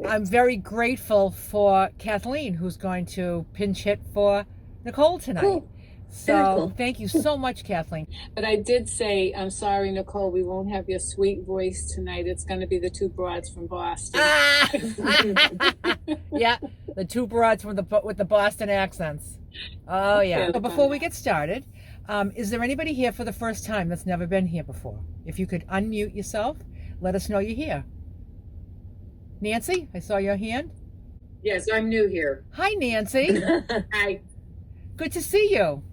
I'm very grateful for Kathleen, who's going to pinch hit for Nicole tonight. Cool. Very So cool. thank you so much, Kathleen. But I did say, I'm sorry, Nicole, we won't have your sweet voice tonight. It's going to be the two broads from Boston. Ah! Yeah, the two broads with the Boston accents. Oh yeah. So before we get started, is there anybody here for the first time that's never been here before? If you could unmute yourself, let us know you're here. Nancy, I saw your hand. Yes, I'm new here. Hi, Nancy. Hi. Good to see you.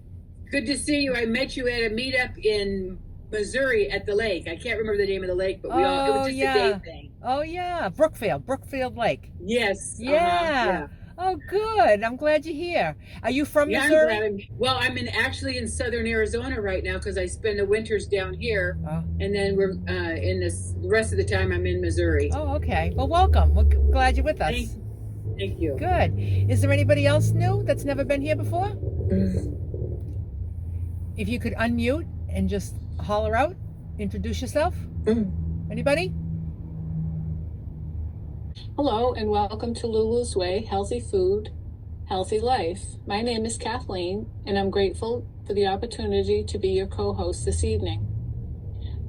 Good to see you. I met you at a meetup in Missouri at the lake. I can't remember the name of the lake, but it was just a day thing. Oh yeah, Brookfield Lake. Yes. Yeah. Oh, good. I'm glad you're here. Are you from Missouri? I'm actually in southern Arizona right now because I spend the winters down here, and then we're the rest of the time I'm in Missouri. Oh, okay. Well, welcome. We're glad you're with us. Thank you. Good. Is there anybody else new that's never been here before? If you could unmute and just holler out, introduce yourself. Anybody? Hello, and welcome to Lulu's Way, Healthy Food, Healthy Life. My name is Kathleen, and I'm grateful for the opportunity to be your co-host this evening.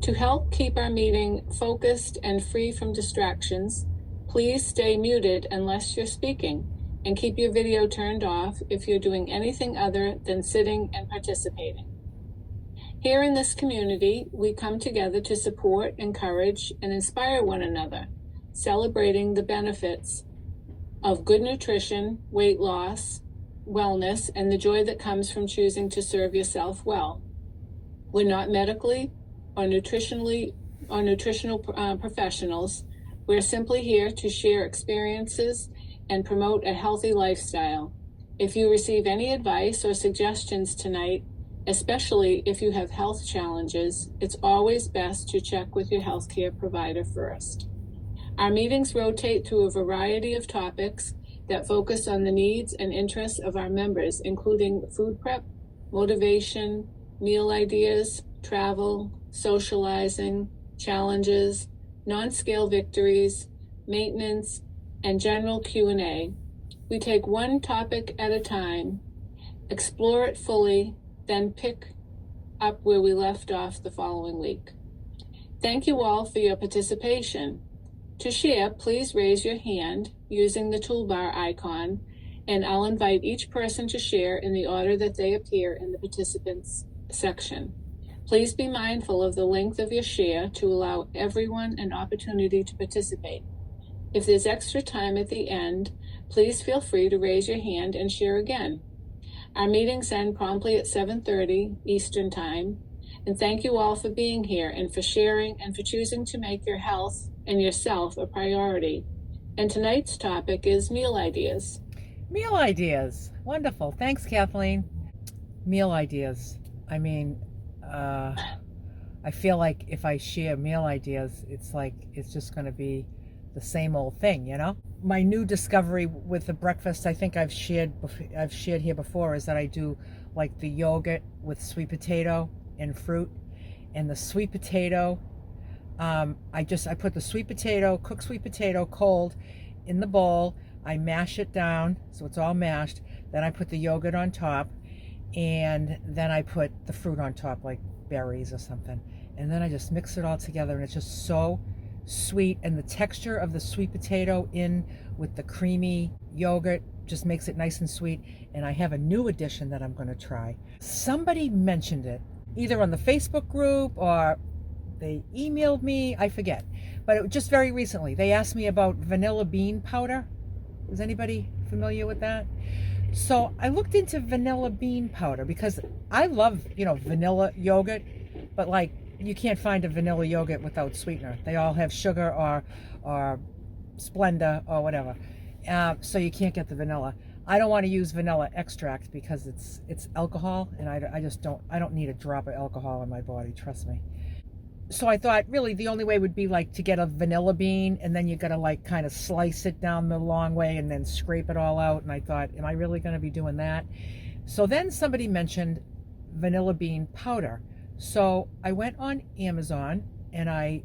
To help keep our meeting focused and free from distractions, please stay muted unless you're speaking, and keep your video turned off if you're doing anything other than sitting and participating. Here in this community, we come together to support, encourage, and inspire one another, celebrating the benefits of good nutrition, weight loss, wellness, and the joy that comes from choosing to serve yourself well. We're not medically or nutritional professionals. We're simply here to share experiences and promote a healthy lifestyle. If you receive any advice or suggestions tonight, especially if you have health challenges, it's always best to check with your healthcare provider first. Our meetings rotate through a variety of topics that focus on the needs and interests of our members, including food prep, motivation, meal ideas, travel, socializing, challenges, non-scale victories, maintenance, and general Q&A. We take one topic at a time, explore it fully, then pick up where we left off the following week. Thank you all for your participation. To share, please raise your hand using the toolbar icon, and I'll invite each person to share in the order that they appear in the participants section. Please be mindful of the length of your share to allow everyone an opportunity to participate. If there's extra time at the end, please feel free to raise your hand and share again. Our meetings end promptly at 7:30 Eastern Time, and thank you all for being here and for sharing and for choosing to make your health and yourself a priority. And tonight's topic is meal ideas. Meal ideas. Wonderful. Thanks, Kathleen. Meal ideas. I mean, I feel like if I share meal ideas, it's just going to be the same old thing, you know? My new discovery with the breakfast, I think I've shared here before, is that I do like the yogurt with sweet potato and fruit. And the sweet potato, I put the sweet potato, cooked sweet potato cold in the bowl. I mash it down so it's all mashed. Then I put the yogurt on top, and then I put the fruit on top, like berries or something. And then I just mix it all together, and it's just so sweet, and the texture of the sweet potato in with the creamy yogurt just makes it nice and sweet. And I have a new addition that I'm going to try. Somebody mentioned it either on the Facebook group or they emailed me, I forget, but it was just very recently. They asked me about vanilla bean powder. Is anybody familiar with that? So I looked into vanilla bean powder because I love, vanilla yogurt, but like you can't find a vanilla yogurt without sweetener. They all have sugar or Splenda or whatever. So you can't get the vanilla. I don't want to use vanilla extract because it's alcohol, and I don't need a drop of alcohol in my body, trust me. So I thought really the only way would be like to get a vanilla bean, and then you got to like kind of slice it down the long way and then scrape it all out. And I thought, am I really going to be doing that? So then somebody mentioned vanilla bean powder. So I went on Amazon and I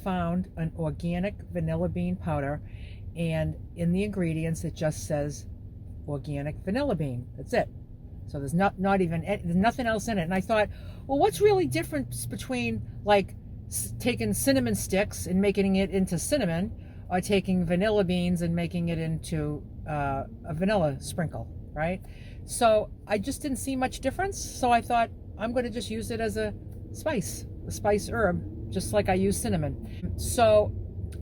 found an organic vanilla bean powder, And in the ingredients, it just says organic vanilla bean. That's it. So there's not even, there's nothing else in it. And I thought, well, what's really different between like taking cinnamon sticks and making it into cinnamon, or taking vanilla beans and making it into a vanilla sprinkle, right? So I just didn't see much difference. So I thought I'm going to just use it as a spice herb, just like I use cinnamon. So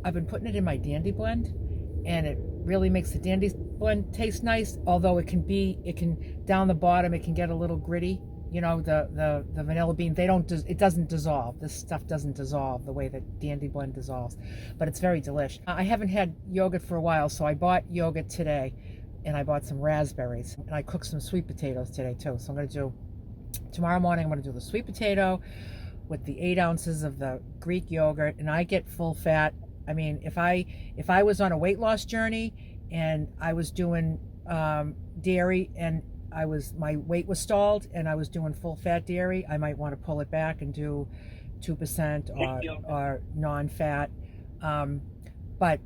I've been putting it in my Dandy blend, and it really makes the Dandy blend taste nice. Although it can down the bottom, it can get a little gritty. You know, the vanilla bean, it doesn't dissolve. This stuff doesn't dissolve the way that Dandy blend dissolves, but it's very delicious. I haven't had yogurt for a while, so I bought yogurt today, and I bought some raspberries, and I cooked some sweet potatoes today too. So I'm going to do, tomorrow morning, I'm going to do the sweet potato with the 8 ounces of the Greek yogurt, and I get full fat. I mean, if I was on a weight loss journey and I was doing dairy, and my weight was stalled and I was doing full fat dairy, I might want to pull it back and do 2% or non-fat. But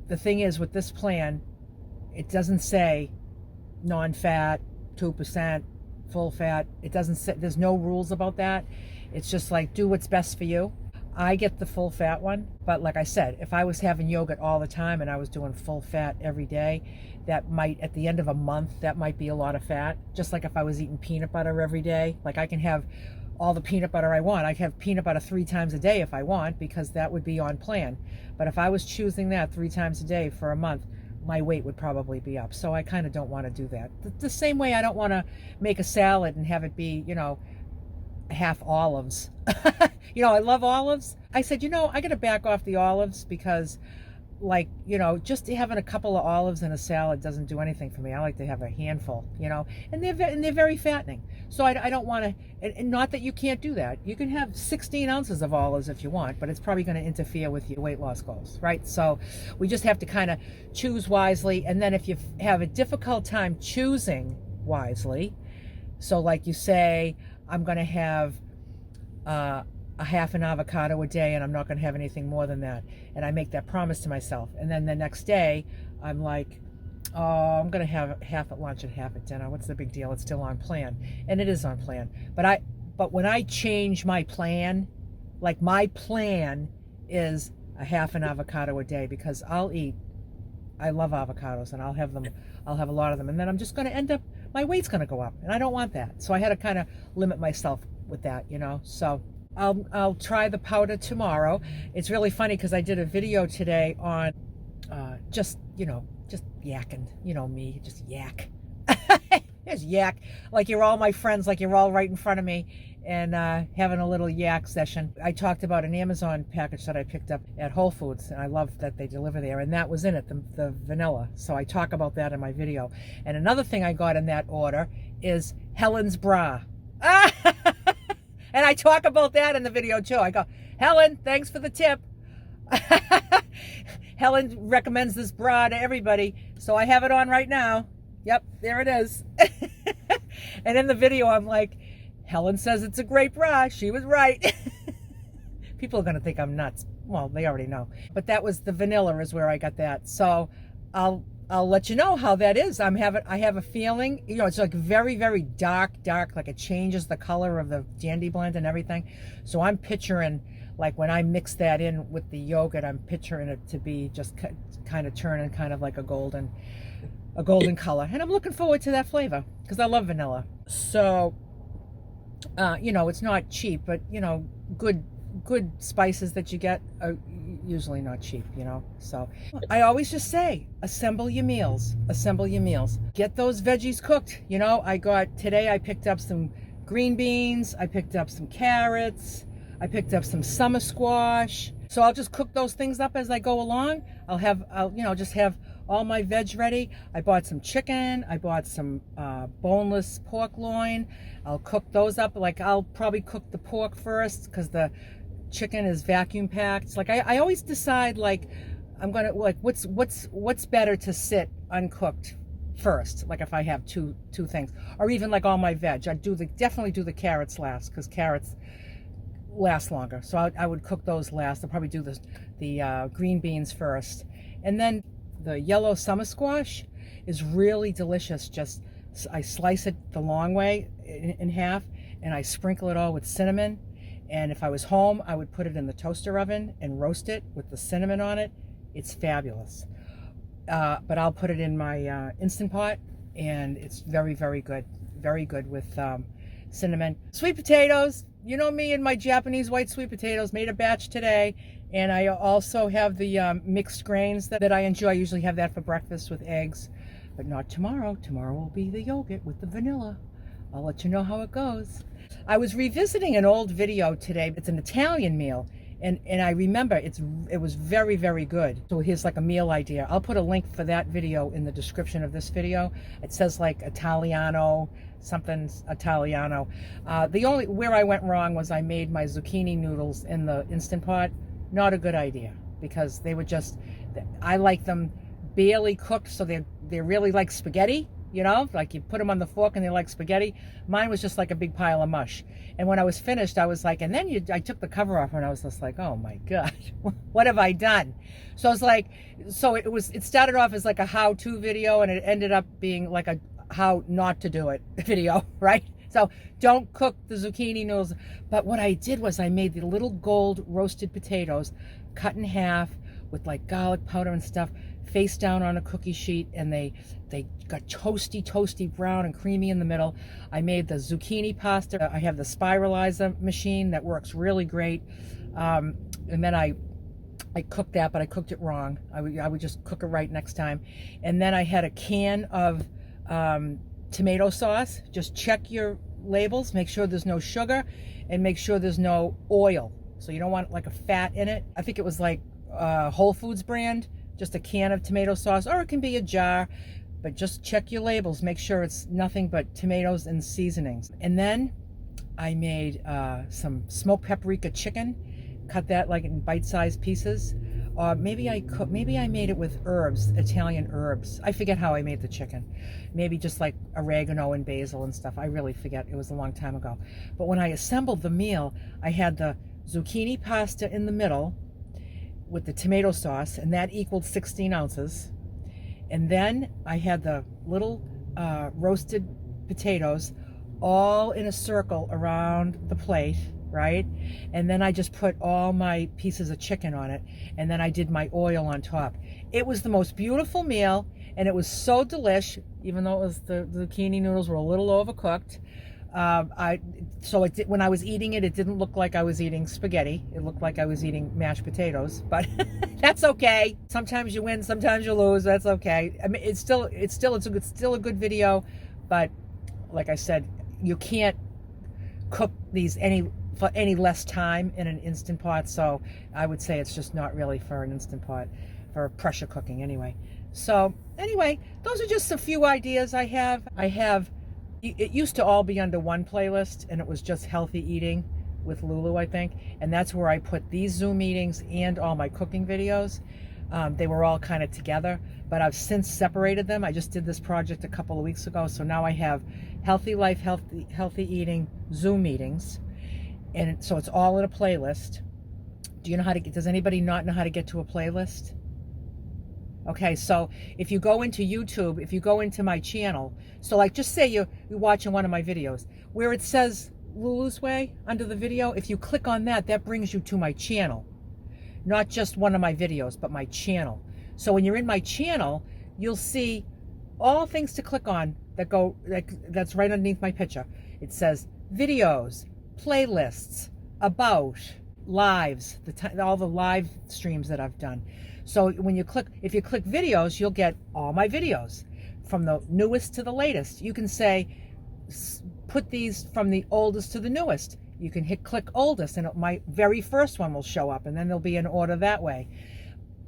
the thing is, with this plan, it doesn't say non-fat, 2%, full fat. It doesn't say, there's no rules about that. It's just like, do what's best for you. I get the full fat one, but like I said, if I was having yogurt all the time and I was doing full fat every day, that might, at the end of a month, that might be a lot of fat. Just like if I was eating peanut butter every day, like I can have all the peanut butter I want. I can have peanut butter 3 times a day if I want, because that would be on plan. But if I was choosing that 3 times a day for a month, my weight would probably be up. So I kind of don't want to do that. The same way I don't want to make a salad and have it be, you know, half olives. You know, I love olives. I said, you know, I got to back off the olives, because, like, you know, just having a couple of olives in a salad doesn't do anything for me. I like to have a handful, you know, and they're very fattening. So I don't want to, and not that you can't do that. You can have 16 ounces of olives if you want, but it's probably going to interfere with your weight loss goals, right? So we just have to kind of choose wisely. And then if you have a difficult time choosing wisely, so like you say, I'm going to have a half an avocado a day, and I'm not going to have anything more than that. And I make that promise to myself. And then the next day, I'm like, oh, I'm going to have half at lunch and half at dinner. What's the big deal? It's still on plan. And it is on plan. But when I change my plan, like my plan is a half an avocado a day, because I love avocados, and I'll have a lot of them. And then I'm just going to end up, my weight's going to go up, and I don't want that. So I had to kind of limit myself with that, you know. So I'll try the powder tomorrow. It's really funny because I did a video today on just yakking, you know me, just yak. Just yak, like you're all my friends, like you're all right in front of me, and having a little yak session. I talked about an Amazon package that I picked up at Whole Foods, and I love that they deliver there, and that was in it, the vanilla. So I talk about that in my video. And another thing I got in that order is Helen's bra. And I talk about that in the video too. I go, Helen, thanks for the tip. Helen recommends this bra to everybody, so I have it on right now. Yep, there it is. And in the video, I'm like, Helen says it's a great bra. She was right. People are going to think I'm nuts. Well, they already know. But that was the vanilla is where I got that. So I'll let you know how that is. I have a feeling, you know, it's like very, very dark, like it changes the color of the Dandy blend and everything. So I'm picturing, like when I mix that in with the yogurt, I'm picturing it to be just kind of turning kind of like a golden color. And I'm looking forward to that flavor because I love vanilla. So, you know, it's not cheap, but, you know, good spices that you get are usually not cheap, you know. So I always just say, assemble your meals, get those veggies cooked. You know, today I picked up some green beans, I picked up some carrots, I picked up some summer squash. So I'll just cook those things up as I go along. I'll you know, just have all my veg ready. I bought some chicken, I bought some boneless pork loin. I'll cook those up. Like I'll probably cook the pork first because the chicken is vacuum packed. It's like I always decide, like, I'm gonna, like, what's better to sit uncooked first, like if I have two things, or even like all my veg. I definitely do the carrots last because carrots last longer, so I would cook those last. I'll probably do the green beans first, And then the yellow summer squash is really delicious. Just, I slice it the long way in half, and I sprinkle it all with cinnamon. And if I was home, I would put it in the toaster oven and roast it with the cinnamon on it. It's fabulous. But I'll put it in my Instant Pot, and it's very, very good. Very good with cinnamon. Sweet potatoes. You know me and my Japanese white sweet potatoes. Made a batch today. And I also have the mixed grains that I enjoy. I usually have that for breakfast with eggs. But not tomorrow. Tomorrow will be the yogurt with the vanilla. I'll let you know how it goes. I was revisiting an old video today. It's an Italian meal. And I remember it was very, very good. So here's like a meal idea. I'll put a link for that video in the description of this video. It says like Italiano, something Italiano. Where I went wrong was I made my zucchini noodles in the Instant Pot. Not a good idea, because they were just, I like them barely cooked, so they're really like spaghetti. You know, like you put them on the fork and they're like spaghetti. Mine was just like a big pile of mush. And when I was finished, I was like, and then I took the cover off and I was just like, oh my God, what have I done? So I was like, it started off as like a how-to video, and it ended up being like a how not to do it video, right? So don't cook the zucchini noodles. But what I did was I made the little gold roasted potatoes, cut in half with like garlic powder and stuff, face down on a cookie sheet, and they got toasty brown and creamy in the middle. I made the zucchini pasta. I have the spiralizer machine that works really great. And then I cooked that, but I cooked it wrong. I would just cook it right next time. And then I had a can of tomato sauce. Just check your labels, make sure there's no sugar, and make sure there's no oil. So you don't want like a fat in it. I think it was like Whole Foods brand, just a can of tomato sauce, or it can be a jar, but just check your labels, make sure it's nothing but tomatoes and seasonings. And then I made some smoked paprika chicken, cut that like in bite-sized pieces. Maybe I made it with herbs, Italian herbs. I forget how I made the chicken. Maybe just like oregano and basil and stuff. I really forget. It was a long time ago. But when I assembled the meal, I had the zucchini pasta in the middle with the tomato sauce, and that equaled 16 ounces. And then I had the little roasted potatoes all in a circle around the plate, right? And then I just put all my pieces of chicken on it, and then I did my oil on top. It was the most beautiful meal, and it was so delish, even though the zucchini noodles were a little overcooked. When I was eating it, it didn't look like I was eating spaghetti. It looked like I was eating mashed potatoes, but that's okay. Sometimes you win, sometimes you lose. That's okay. I mean, it's still a good video, but like I said, you can't cook these for any less time in an Instant Pot. So I would say it's just not really for an Instant Pot, for pressure cooking anyway. So anyway, those are just a few ideas I have. It used to all be under one playlist, and it was just healthy eating with Lulu, I think. And that's where I put these Zoom meetings and all my cooking videos. They were all kind of together, but I've since separated them. I just did this project a couple of weeks ago. So now I have healthy life, healthy eating Zoom meetings. And so it's all in a playlist. Do you know does anybody not know how to get to a playlist? Okay, so if you go into YouTube, if you go into my channel, so like just say you're watching one of my videos, where it says Lulu's Way under the video, if you click on that, that brings you to my channel. Not just one of my videos, but my channel. So when you're in my channel, you'll see all things to click on that's right underneath my picture. It says videos, playlists, about, lives, all the live streams that I've done. So if you click videos, you'll get all my videos from the newest to the latest. You can say, put these from the oldest to the newest. You can click oldest, and my very first one will show up, and then there'll be an order that way.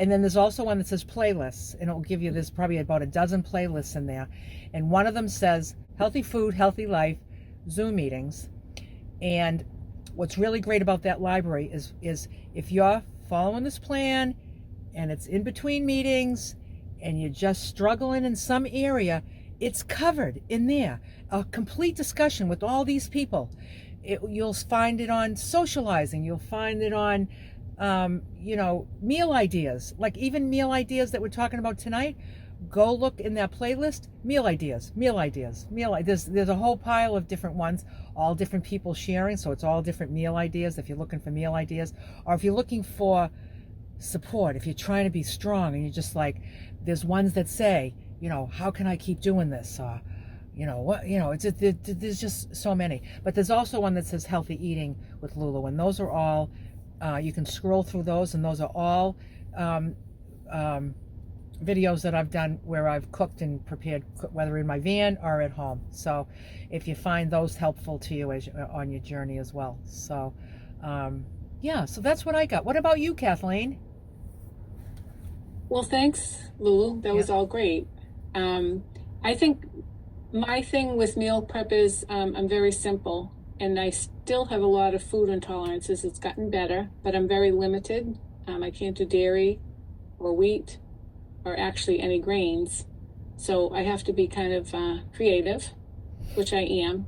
And then there's also one that says playlists, and it will give you, there's probably about a dozen playlists in there. And one of them says healthy food, healthy life, Zoom meetings. And what's really great about that library is if you're following this plan and it's in between meetings and you're just struggling in some area, it's covered in there. A complete discussion with all these people. You'll find it on socializing. You'll find it on meal ideas, like even meal ideas that we're talking about tonight. Go look in that playlist, meal ideas. There's a whole pile of different ones, all different people sharing, so it's all different meal ideas if you're looking for meal ideas, or if you're looking for support, if you're trying to be strong and you're just like, there's ones that say, how can I keep doing this? There's just so many. But there's also one that says healthy eating with Lulu, and those are all, you can scroll through those, and those are all videos that I've done where I've cooked and prepared, whether in my van or at home. So if you find those helpful to you on your journey as well. So so that's what I got. What about you, Kathleen? Well, thanks, Lulu. That was all great. I think my thing with meal prep is I'm very simple, and I still have a lot of food intolerances. It's gotten better, but I'm very limited. I can't do dairy or wheat or actually any grains. So I have to be kind of creative, which I am.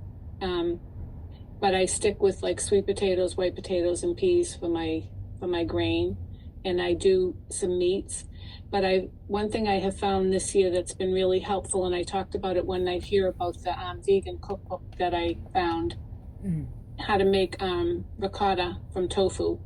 But I stick with like sweet potatoes, white potatoes, and peas for my grain. And I do some meats. But one thing I have found this year that's been really helpful, and I talked about it one night here about the vegan cookbook that I found, how to make ricotta from tofu,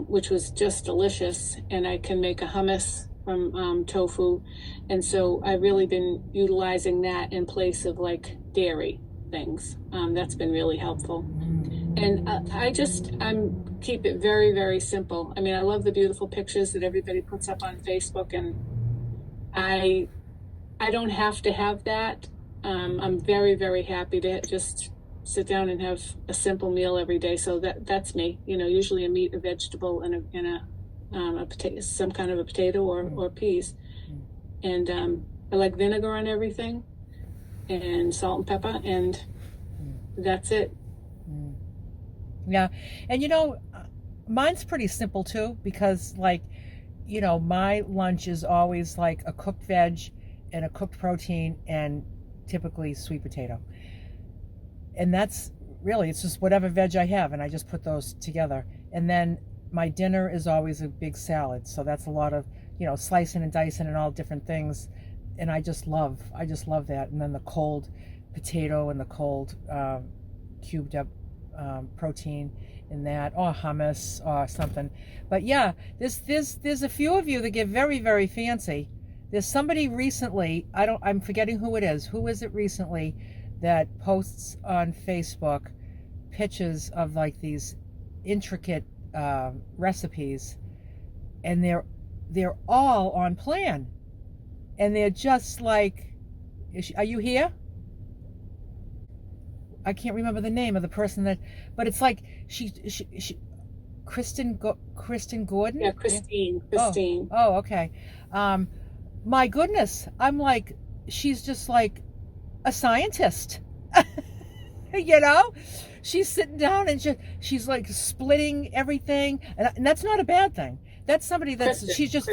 which was just delicious. And I can make a hummus from tofu. And so I've really been utilizing that in place of like dairy things. That's been really helpful. And I'm keep it very, very simple. I mean, I love the beautiful pictures that everybody puts up on Facebook, and I don't have to have that. I'm very, very happy to just sit down and have a simple meal every day. So that's me. Usually a meat, a vegetable, and a potato, some kind of a potato or peas. And I like vinegar on everything, and salt and pepper, and that's it. Yeah. And mine's pretty simple too, because my lunch is always like a cooked veg and a cooked protein and typically sweet potato. And that's really, it's just whatever veg I have, and I just put those together. And then my dinner is always a big salad. So that's a lot of, slicing and dicing and all different things. And I just love that. And then the cold potato and the cold cubed up protein in that, or hummus or something. But yeah, there's a few of you that get very, very fancy. There's somebody recently, I'm forgetting who it is. Who is it recently that posts on Facebook pictures of like these intricate recipes, and they're all on plan, and they're just like, are you here? I can't remember the name of the person but it's like she Kristen Gordon? Yeah, Christine. Oh, okay. My goodness, I'm like, she's just like a scientist. She's sitting down and she's like splitting everything, and that's not a bad thing. That's somebody she's just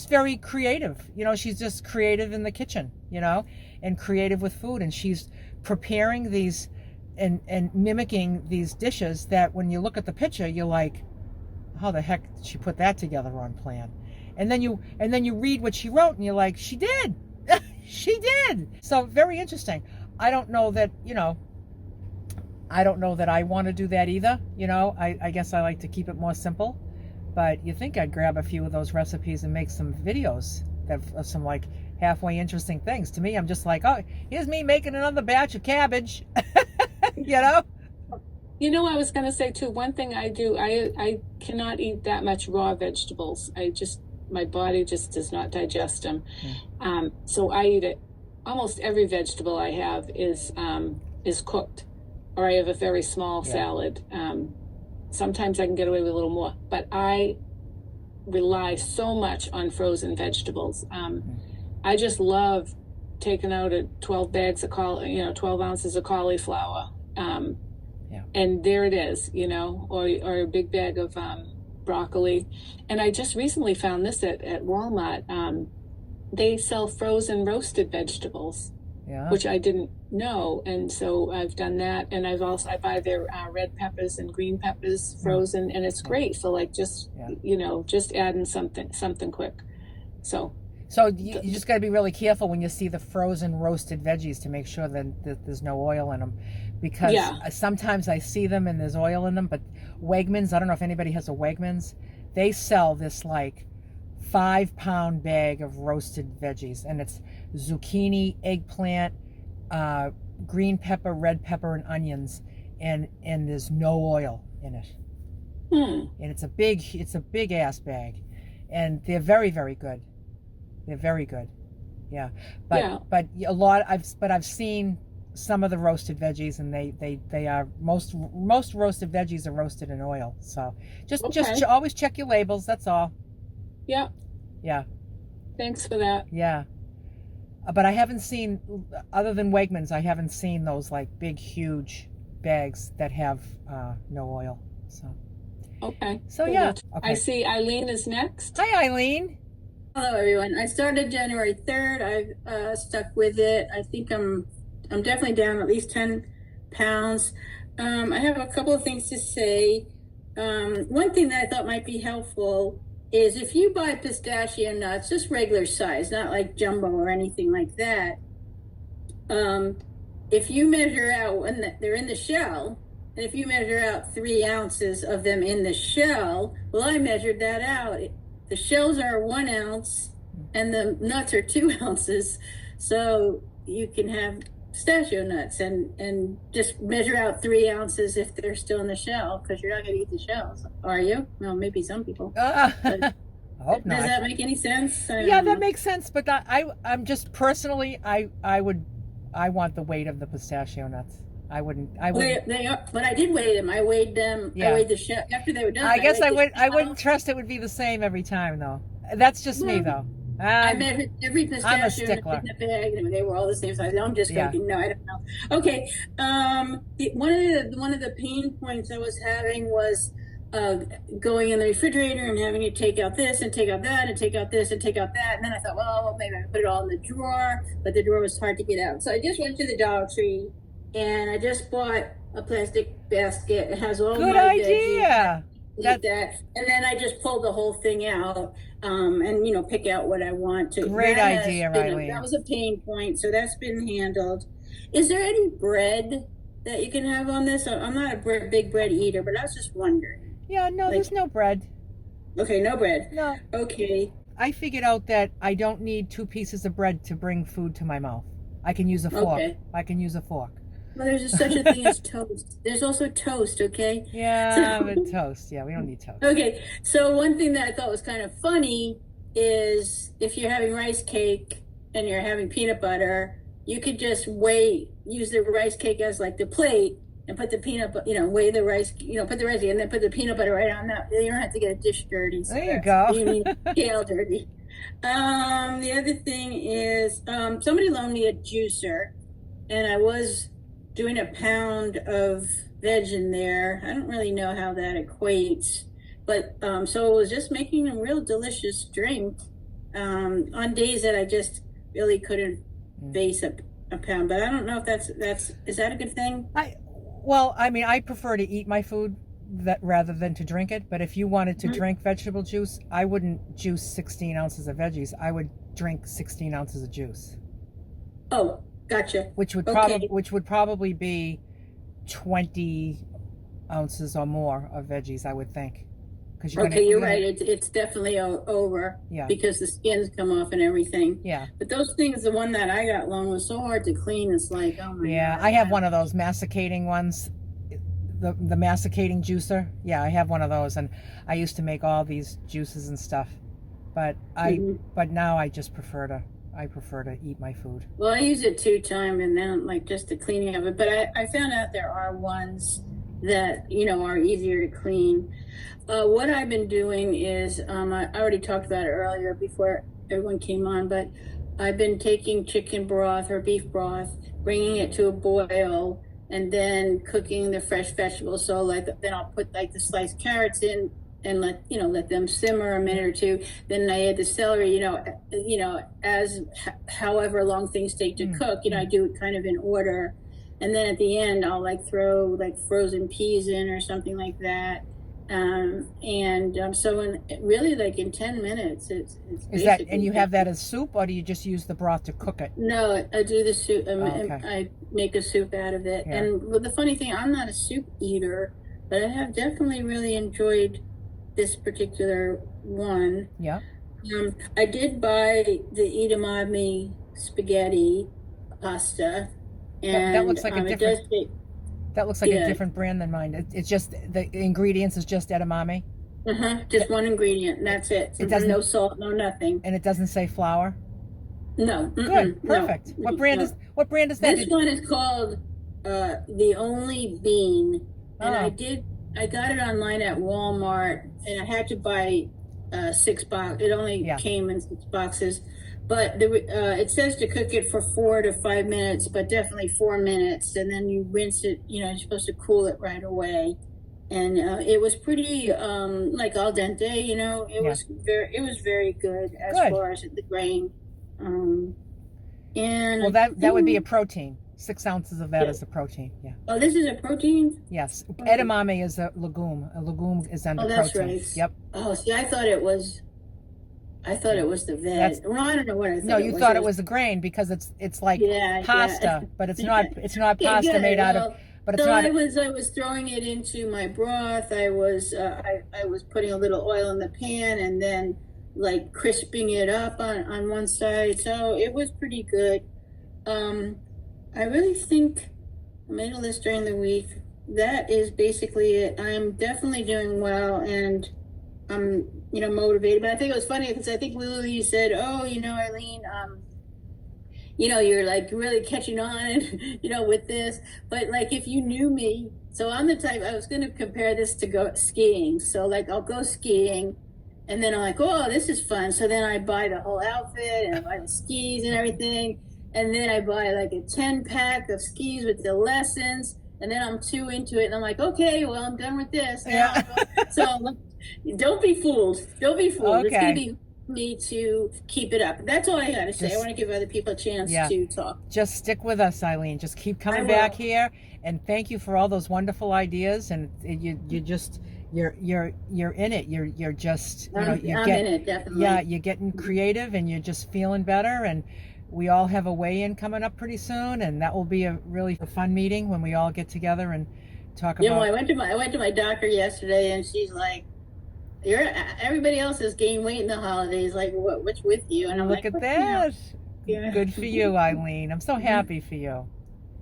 very creative. She's just creative in the kitchen, and creative with food, and she's preparing these and mimicking these dishes that when you look at the picture, you're like, how the heck did she put that together on plan? And then you read what she wrote, and you're like, she did. She did. So very interesting. I don't know that I want to do that either. I guess I like to keep it more simple, but you think I'd grab a few of those recipes and make some videos of some like halfway interesting things. To me, I'm just like, oh, here's me making another batch of cabbage. I was going to say too, one thing I do, I cannot eat that much raw vegetables. My body just does not digest them. So I eat it. Almost every vegetable I have is cooked, or I have a very small salad. Sometimes I can get away with a little more, but I rely so much on frozen vegetables. I just love taking out 12 bags of 12 ounces of cauliflower, and there it is, or a big bag of broccoli. And I just recently found this at Walmart. They sell frozen roasted vegetables, Yeah. which I didn't know. And so I've done that. And I buy their red peppers and green peppers frozen, and it's great. So like just, just adding something quick. So you just got to be really careful when you see the frozen roasted veggies to make sure that there's no oil in them, because sometimes I see them and there's oil in them. But Wegmans, I don't know if anybody has a Wegmans, they sell this like 5-pound bag of roasted veggies, and it's zucchini, eggplant, green pepper, red pepper, and onions, and there's no oil in it. And it's a big ass bag, and they're very, very good. They're very good. Yeah. But I've seen some of the roasted veggies, and they are most roasted veggies are roasted in oil. So just always check your labels. That's all. Yeah. Yeah. Thanks for that. Yeah. But I haven't seen, other than Wegmans, I haven't seen those like big, huge bags that have no oil. So. Okay. So yeah. Okay. I see Eileen is next. Hi, Eileen. Hello, everyone. I started January 3rd. I've stuck with it. I think I'm definitely down at least 10 pounds. I have a couple of things to say. One thing that I thought might be helpful is if you buy pistachio nuts, just regular size, not like jumbo or anything like that. If you measure out when they're in the shell, and if you measure out 3 ounces of them in the shell, well, I measured that out. The shells are 1 ounce and the nuts are 2 ounces. So you can have pistachio nuts and just measure out 3 ounces if they're still in the shell, because you're not going to eat the shells, are you? Well, maybe some people. I hope not. Does that make any sense? Yeah, that makes sense. But I'm just personally, I want the weight of the pistachio nuts. I wouldn't. They are, but I did weigh them. I weighed them. Yeah. I weighed the shell after they were done. I guess I wouldn't trust it would be the same every time, though. That's just me, though. I measured every pistachio in the bag, and they were all the same size. I'm just joking. No, I don't know. Okay. One of the pain points I was having was going in the refrigerator and having to take out this and take out that and take out this and take out that. And then I thought, well, maybe I put it all in the drawer, but the drawer was hard to get out. So I just went to the Dollar Tree and I just bought a plastic basket. It has all good my idea. Like that. And then I just pulled the whole thing out and pick out what I want to. Great idea, Riley. That was a pain point, so that's been handled. Is there any bread that you can have on this? I'm not a big bread eater, but I was just wondering. Yeah, no, there's no bread. Okay, no bread. No. Okay. I figured out that I don't need 2 pieces of bread to bring food to my mouth. I can use a fork. Okay. I can use a fork. Well, there's such a thing as toast. There's also toast, okay? Yeah, but toast. Yeah, we don't need toast. Okay, so one thing that I thought was kind of funny is if you're having rice cake and you're having peanut butter, you could just use the rice cake as like the plate and put the peanut butter, weigh the rice, put the rice and then put the peanut butter right on that. You don't have to get a dish dirty. So there you go. You need scale dirty. The other thing is somebody loaned me a juicer, and I was doing a pound of veg in there. I don't really know how that equates, but so it was just making a real delicious drink on days that I just really couldn't face a pound. But I don't know if is that a good thing? I prefer to eat my food rather than to drink it. But if you wanted to drink vegetable juice, I wouldn't juice 16 ounces of veggies. I would drink 16 ounces of juice. Oh, gotcha. Which would probably be 20 ounces or more of veggies, I would think. You're right. It's definitely over. Yeah. Because the skins come off and everything. Yeah. But those things, the one that I got loaned was so hard to clean. It's like, oh my God. I have one of those masticating ones. The masticating juicer. Yeah, I have one of those, and I used to make all these juices and stuff. But now I just prefer to eat my food. Well, I use it 2 times and then like just the cleaning of it. But I found out there are ones that, are easier to clean. What I've been doing is, I already talked about it earlier before everyone came on, but I've been taking chicken broth or beef broth, bringing it to a boil, and then cooking the fresh vegetables. So then I'll put like the sliced carrots in and let them simmer a minute or two. Then I add the celery, as however long things take to cook, I do it kind of in order. And then at the end, I'll like throw like frozen peas in or something like that. So really like in 10 minutes, it's is that, and you have that as soup, or do you just use the broth to cook it? No, I do the soup. Okay. I make a soup out of it. Yeah. And the funny thing, I'm not a soup eater, but I have definitely really enjoyed this particular one. Yeah. I did buy the edamame spaghetti pasta, and that looks like a different. That looks like Yeah. a different brand than mine. It's just the ingredients is just edamame. Just one ingredient, and that's it. It doesn't- no salt, no nothing. And it doesn't say flour. No. Good, perfect. No. What brand is that? This one is called The Only Bean, and Oh. I got it online at Walmart, and I had to buy 6 boxes. It only came in 6 boxes, but it says to cook it for 4 to 5 minutes, but definitely 4 minutes, and then you rinse it. You're supposed to cool it right away, and it was pretty like al dente. It was very good as far as the grain. And Well, that would be a protein. 6 ounces of that is a protein. Yeah. Oh, this is a protein? Yes. Edamame is a legume. A legume is under that's protein. right. Yep. Oh, see, I thought it was the veg. Well, I don't know what I thought. No, you thought it was the grain because it's like pasta, but it's not pasta made out of. But it's not. I was throwing it into my broth. I was putting a little oil in the pan and then like crisping it up on one side. So it was pretty good. I really think I made a list during the week. That is basically it. I'm definitely doing well, and I'm motivated. But I think it was funny because I think Lulu said, "Oh, Eileen, you're like really catching on, with this." But like if you knew me, so I'm the type. I was going to compare this to go skiing. So like I'll go skiing, and then I'm like, "Oh, this is fun." So then I buy the whole outfit and I buy the skis and everything. And then I buy like a 10-pack of skis with the lessons. And then I'm too into it. And I'm like, okay, well, I'm done with this. Now. So don't be fooled. Don't be fooled. Okay. It's going to be me to keep it up. That's all I got to say. I want to give other people a chance to talk. Just stick with us, Eileen. Just keep coming back here. And thank you for all those wonderful ideas. And you're in it. You're just, I'm in it, definitely. Yeah, you're getting creative and you're just feeling better. And we all have a weigh-in coming up pretty soon, and that will be a really fun meeting when we all get together and talk about. I went to my doctor yesterday, and she's like, everybody else has gained weight in the holidays. Like, what's with you? And I'm Look like, at that. Yeah. Good for you, Eileen. I'm so happy for you.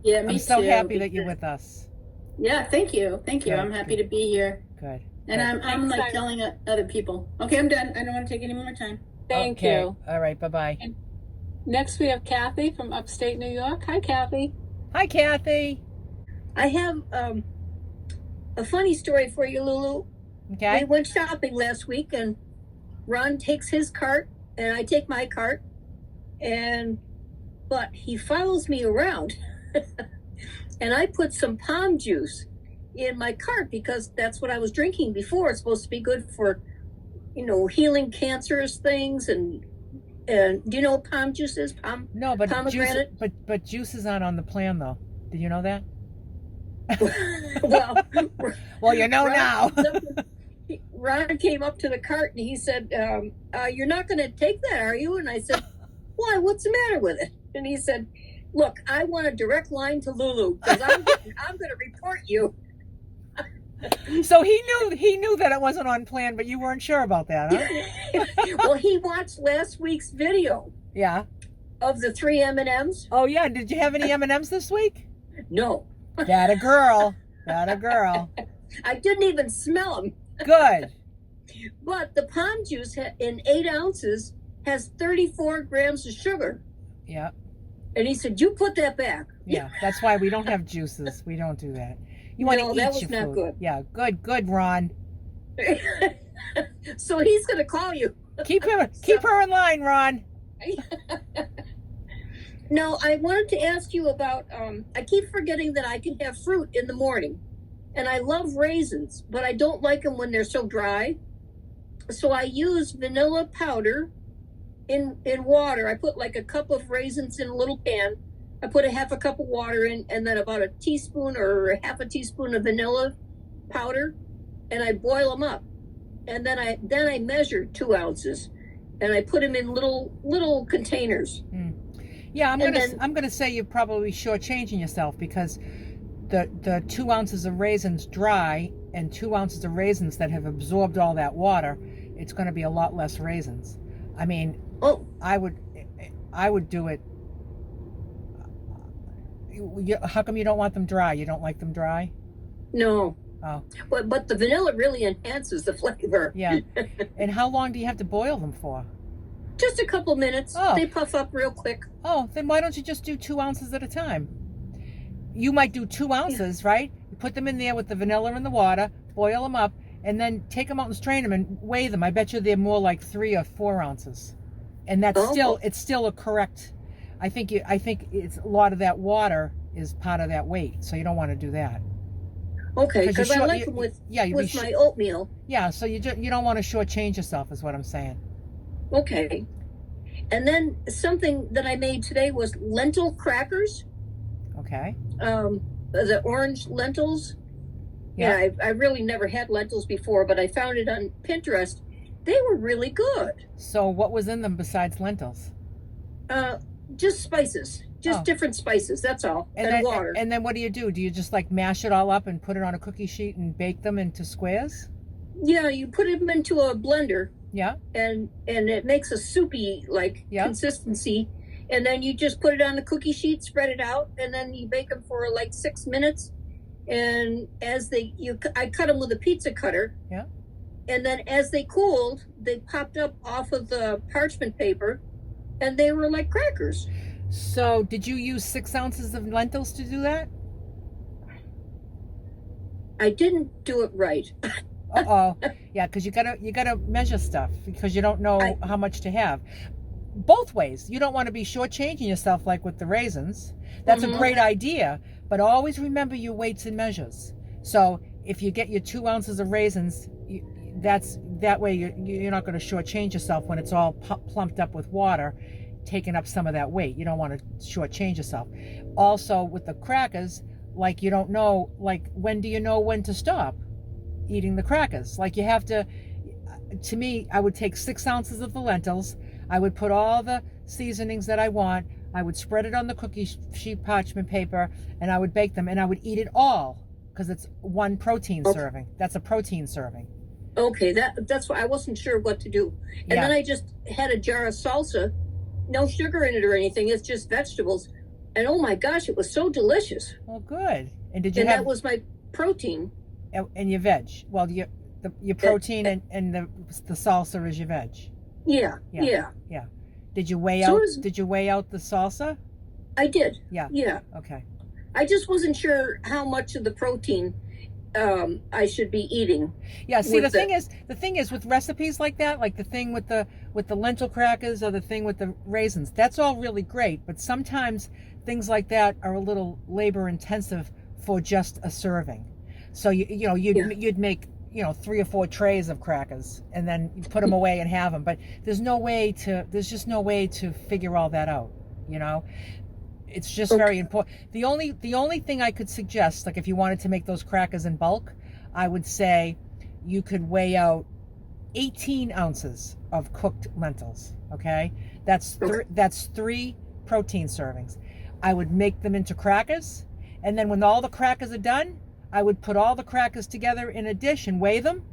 Yeah, me too. I'm so happy that you're with us. Yeah, thank you. Good, I'm happy to be here. Good. And I'm like telling other people. Okay, I'm done. I don't want to take any more time. Thank you. All right, bye-bye. Next, we have Kathy from upstate New York. Hi, Kathy. Hi, Kathy. I have a funny story for you, Lulu. Okay. We went shopping last week, and Ron takes his cart, and I take my cart, but he follows me around, and I put some palm juice in my cart because that's what I was drinking before. It's supposed to be good for, healing cancerous things and do you know what palm juice is? No, but pomegranate? but juice is not on the plan, though. Did you know that? Well, you know now. Ron came up to the cart and he said, "You're not going to take that, are you?" And I said, "Why? What's the matter with it?" And he said, "Look, I want a direct line to Lulu because I'm going to report you." So he knew that it wasn't on plan, but you weren't sure about that, huh? Well, he watched last week's video. Yeah. Of the 3 M&Ms. Oh yeah. Did you have any M&Ms this week? No. That a girl. That a girl. I didn't even smell them. Good. But the palm juice in 8 ounces has 34 grams of sugar. Yeah. And he said, "You put that back." Yeah. That's why we don't have juices. We don't do that. You want to eat that was your not food. good. Yeah. Good, Ron. So he's going to call you. Keep her in line, Ron. No, I wanted to ask you about, I keep forgetting that I can have fruit in the morning. And I love raisins, but I don't like them when they're so dry. So I use vanilla powder in water. I put like a cup of raisins in a little pan. I put a half a cup of water in, and then about a teaspoon or a half a teaspoon of vanilla powder, and I boil them up. And then I measure 2 ounces, and I put them in little containers. Yeah, I'm gonna say you're probably shortchanging yourself, because the 2 ounces of raisins dry and 2 ounces of raisins that have absorbed all that water, it's going to be a lot less raisins. I mean, I would do it. How come you don't want them dry? You don't like them dry? No. Oh. But the vanilla really enhances the flavor. Yeah. And how long do you have to boil them for? Just a couple minutes. Oh. They puff up real quick. Oh, then why don't you just do 2 ounces at a time? You might do 2 ounces, right? You put them in there with the vanilla and the water, boil them up, and then take them out and strain them and weigh them. I bet you they're more like 3 or 4 ounces, and that's it's still a correct. I think it's a lot of that water is part of that weight, so you don't want to do that. Okay, because I like them with my oatmeal. Yeah, so you don't want to shortchange yourself, is what I'm saying. Okay, and then something that I made today was lentil crackers. Okay. The orange lentils. Yeah, I really never had lentils before, but I found it on Pinterest. They were really good. So what was in them besides lentils? Just spices, different spices. That's all, and then, water. And then what do? Do you just like mash it all up and put it on a cookie sheet and bake them into squares? Yeah, you put them into a blender. Yeah. And it makes a soupy consistency. And then you just put it on the cookie sheet, spread it out, and then you bake them for like 6 minutes. And as I cut them with a pizza cutter. Yeah. And then as they cooled, they popped up off of the parchment paper, and they were like crackers. So did you use 6 ounces of lentils to do that? I didn't do it right. Uh-oh. Yeah, because you gotta measure stuff, because you don't know how much to have. Both ways. You don't want to be shortchanging yourself like with the raisins. That's a great idea, but always remember your weights and measures. So if you get your 2 ounces of raisins, that way you're not going to shortchange yourself when it's all plumped up with water, taking up some of that weight. You don't want to shortchange yourself. Also with the crackers, like you don't know, like when do you know when to stop eating the crackers? Like you have to me, I would take 6 ounces of the lentils. I would put all the seasonings that I want. I would spread it on the cookie sheet parchment paper, and I would bake them, and I would eat it all, because it's one protein serving. That's a protein serving. Okay, that's why I wasn't sure what to do. And then I just had a jar of salsa, no sugar in it or anything. It's just vegetables. And oh my gosh, it was so delicious. Well, good. And that was my protein. And your veg. Well, your protein and the salsa is your veg. Yeah. Did you weigh out the salsa? I did. Yeah. Okay. I just wasn't sure how much of the protein I should be eating. Yeah. See, the thing is with recipes like that, like the thing with the lentil crackers or the thing with the raisins, that's all really great. But sometimes things like that are a little labor intensive for just a serving. So you'd make 3 or 4 trays of crackers, and then you put them away and have them. But there's just no way to figure all that out. It's just very important. The only thing I could suggest, like if you wanted to make those crackers in bulk, I would say you could weigh out 18 ounces of cooked lentils. Okay, that's 3 protein servings. I would make them into crackers, and then when all the crackers are done, I would put all the crackers together in a dish and weigh them,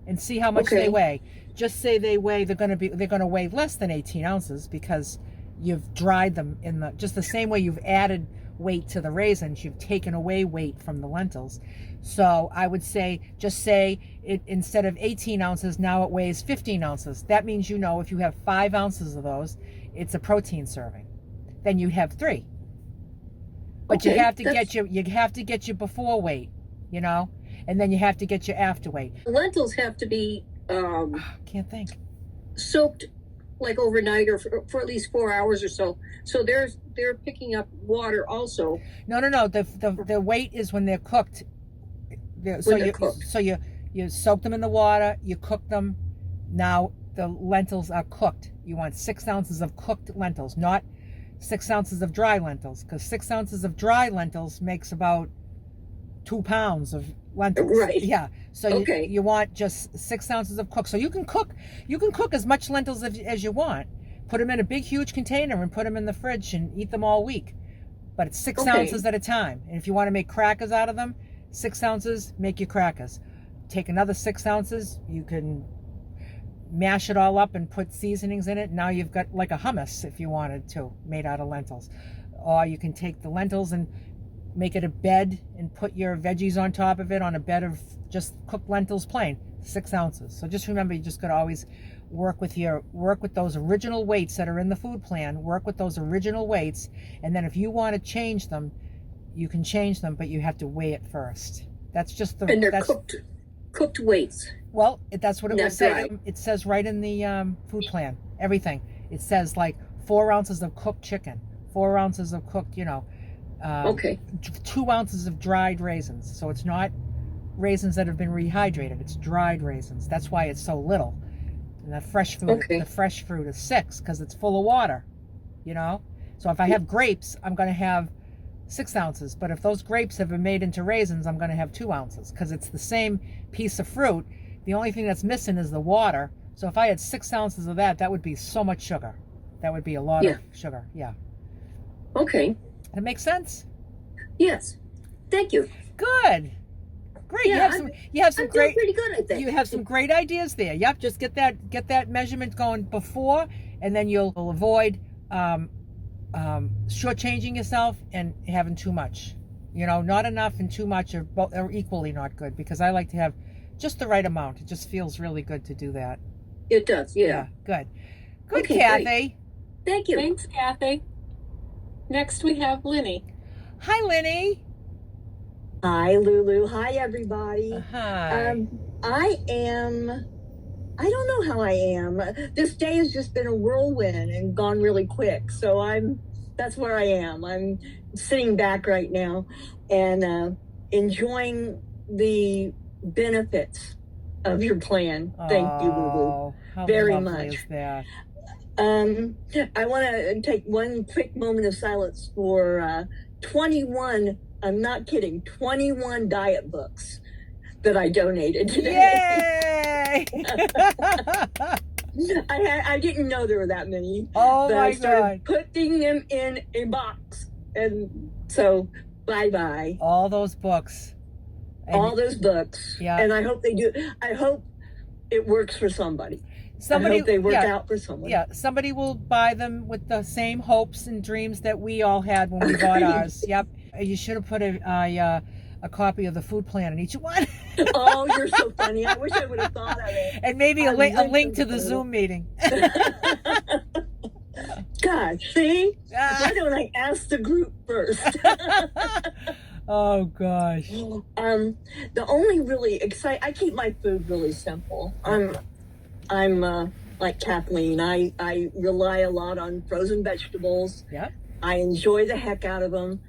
and see how much they weigh. Just say they're going to weigh less than 18 ounces because you've dried them just the same way you've added weight to the raisins, you've taken away weight from the lentils. So I would say, just say it, instead of 18 ounces, now it weighs 15 ounces. That means if you have 5 ounces of those, it's a protein serving. Then you have 3. But you have to get your before weight, and then you have to get your after weight. The lentils have to be can't think. Soaked like overnight or for at least 4 hours or so. So they're picking up water also. No. The weight is when they're cooked. You soak them in the water, you cook them. Now the lentils are cooked. You want 6 ounces of cooked lentils, not 6 ounces of dry lentils, because 6 ounces of dry lentils makes about 2 pounds of lentils. Right. Yeah. So Okay. you want just 6 ounces of cooked. So you can cook as much lentils as you want. Put them in a big, huge container and put them in the fridge and eat them all week. But it's 6 ounces at a time. And if you want to make crackers out of them, 6 ounces, make your crackers. Take another 6 ounces, you can mash it all up and put seasonings in it. Now you've got like a hummus if you wanted to, made out of lentils. Or you can take the lentils and make it a bed and put your veggies on top of it on a bed of just cooked lentils plain, 6 ounces. So just remember, you just got to always work with those original weights that are in the food plan, work with those original weights. And then if you want to change them, you can change them, but you have to weigh it first. That's just And they're cooked weights. Well, that's what it will say. Dry. It says right in the food plan, everything. It says like 4 ounces of cooked chicken, 4 ounces of cooked, 2 ounces of dried raisins. So it's not raisins that have been rehydrated. It's dried raisins. That's why it's so little. And the fresh fruit is 6 because it's full of water, So if I have grapes, I'm going to have 6 ounces. But if those grapes have been made into raisins, I'm going to have 2 ounces because it's the same piece of fruit. The only thing that's missing is the water. So if I had 6 ounces of that would be so much sugar. That would be a lot of sugar. Yeah. Okay. That makes sense? Yes. Thank you. Good. Great. Yeah, you have some I'm great. doing pretty good, I think. You have some great ideas there. Yep. Just get that measurement going before, and then you'll avoid shortchanging yourself and having too much. Not enough and too much are equally not good, because I like to have just the right amount. It just feels really good to do that. It does. Yeah. Good. Good, Okay, Kathy. great. Thank you. Thanks, Kathy. Next we have Linny. Hi, Linny. Hi, Lulu. Hi, everybody. Hi. I don't know how I am. This day has just been a whirlwind and gone really quick. So that's where I am. I'm sitting back right now and enjoying the benefits of your plan. Thank you, Lulu. How very lovely much. Is that? I want to take one quick moment of silence for 21, I'm not kidding, 21 diet books that I donated today. Yay! I didn't know there were that many. Oh but my I started God. putting them in a box. And so, bye-bye. All those books. All those books. Yeah. And I hope they do. I hope it works for somebody. I hope they work out for someone. Yeah, somebody will buy them with the same hopes and dreams that we all had when we bought ours. Yep. You should have put a copy of the food plan in each one. Oh, you're so funny. I wish I would have thought of it. And maybe a link to the Zoom meeting. Gosh, see? Why don't I ask the group first? Oh gosh. The only really I keep my food really simple. I'm like Kathleen. I rely a lot on frozen vegetables. Yep. I enjoy the heck out of them.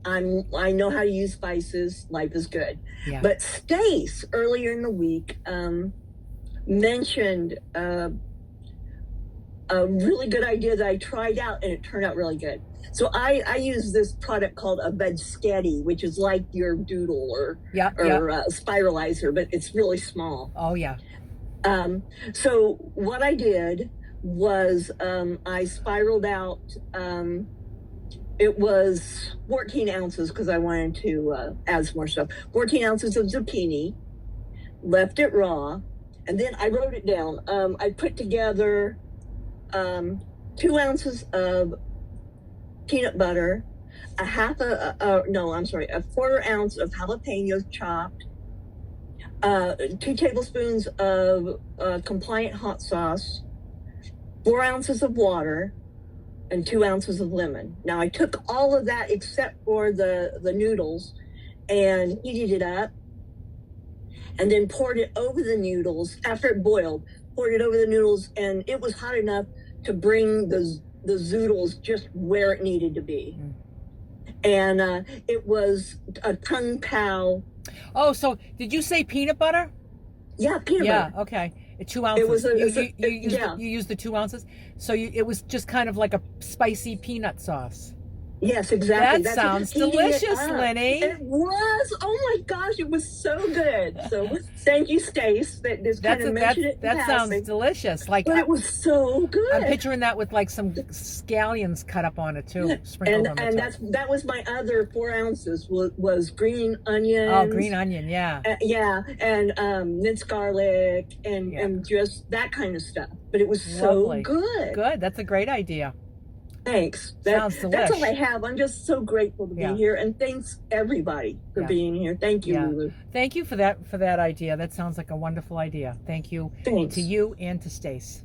I know how to use spices. Life is good. Yeah. But Stace earlier in the week mentioned a really good idea that I tried out, and it turned out really good. So I use this product called a Vegsteady, which is like your doodle or spiralizer, but it's really small. Oh yeah. So what I did was I spiraled out. It was 14 ounces because I wanted to add some more stuff. 14 ounces of zucchini, left it raw, and then I wrote it down. I put together 2 ounces of peanut butter, a quarter ounce of jalapenos chopped, 2 tablespoons of compliant hot sauce, 4 ounces of water, and 2 ounces of lemon. Now I took all of that except for the noodles and heated it up, and then poured it over the noodles after it boiled. Poured it over the noodles, and it was hot enough to bring the zoodles just where it needed to be. And it was a Kung Pao Oh, so did you say peanut butter? Yeah, peanut Yeah, butter. okay. 2 ounces. It was You used the 2 ounces. So it was just kind of like a spicy peanut sauce. Yes, exactly. That sounds delicious, Lenny. It was. Oh my gosh, it was so good. So thank you, Stace. That kind of mentioned it. That sounds delicious. Like, but it was so good. I'm picturing that with like some scallions cut up on it too. Sprinkled on and that was my other 4 ounces was green onions. Oh, green onion, yeah. And minced garlic and just that kind of stuff. But it was so good. Good. That's a great idea. Thanks. Sounds delicious. That's all I have. I'm just so grateful to be here, and thanks everybody for being here. Thank you, Lulu. Thank you for that idea. That sounds like a wonderful idea. Thank you to you and to Stace.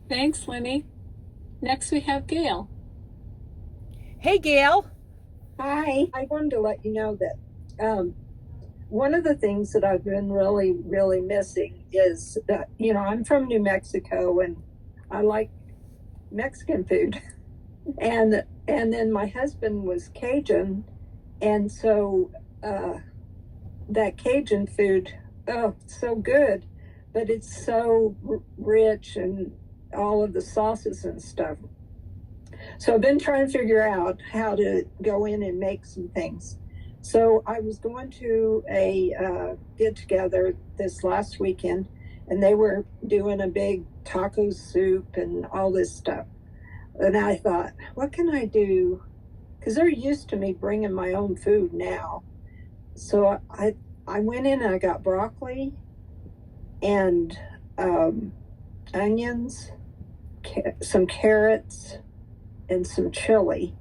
Thanks, Lenny. Next we have Gail. Hey, Gail. Hi. I wanted to let you know that one of the things that I've been really, really missing is that, I'm from New Mexico and I like Mexican food. And then my husband was Cajun. And so that Cajun food, so good. But it's so rich and all of the sauces and stuff. So I've been trying to figure out how to go in and make some things. So I was going to a get-together this last weekend, and they were doing a big taco soup and all this stuff. And I thought, what can I do? Because they're used to me bringing my own food now. So I went in and I got broccoli and onions, some carrots, and some chili.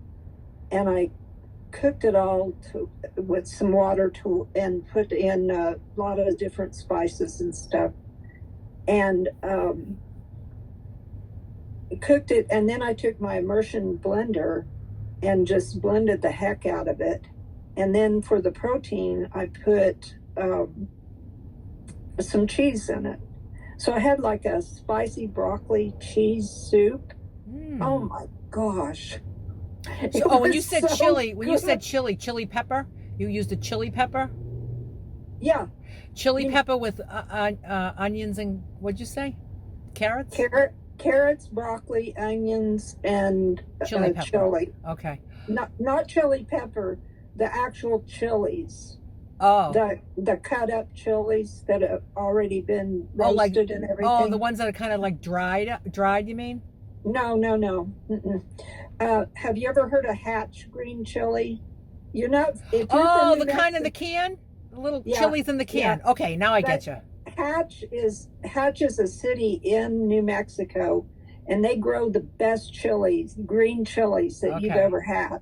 And I cooked it all with some water and put in a lot of different spices and stuff. And cooked it, and then I took my immersion blender and just blended the heck out of it. And then for the protein, I put some cheese in it. So I had like a spicy broccoli cheese soup. Oh my gosh. When you said chili pepper, you used a chili pepper? Yeah. Chili pepper with onions and, what'd you say? Carrots? Carrots, broccoli, onions, and chili pepper. Chili. Okay. Not chili pepper, the actual chilies. Oh. The cut up chilies that have already been roasted and everything. Oh, the ones that are kind of like dried, you mean? No. Have you ever heard of Hatch green chili? You're not. If you're the kind in the can? The little chilies in the can. Yeah. Okay, now I get you. Hatch is a city in New Mexico, and they grow the best chilies, green chilies that you've ever had.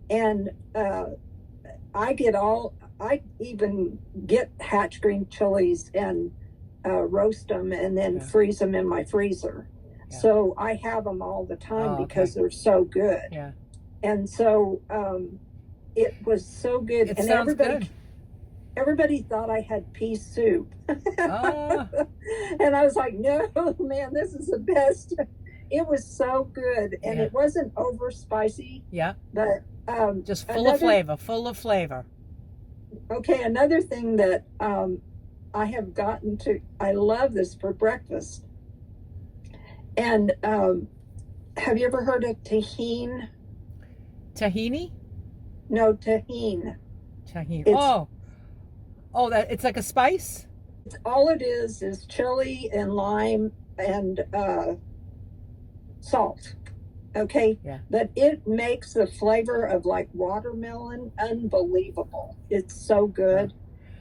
And I even get Hatch green chilies and roast them and then freeze them in my freezer. Yeah. So I have them all the time because they're so good. Yeah. And so it was so good. It sounds good. Everybody thought I had pea soup. And I was like, no, man, this is the best. It was so good. And it wasn't over spicy. Yeah. But just full of flavor. Okay, another thing that I have gotten to, I love this for breakfast. And have you ever heard of tahine? Tahini? No, tahine. Tahine. That it's like a spice? All it is chili and lime and salt. Okay? Yeah. But it makes the flavor of like watermelon unbelievable. It's so good.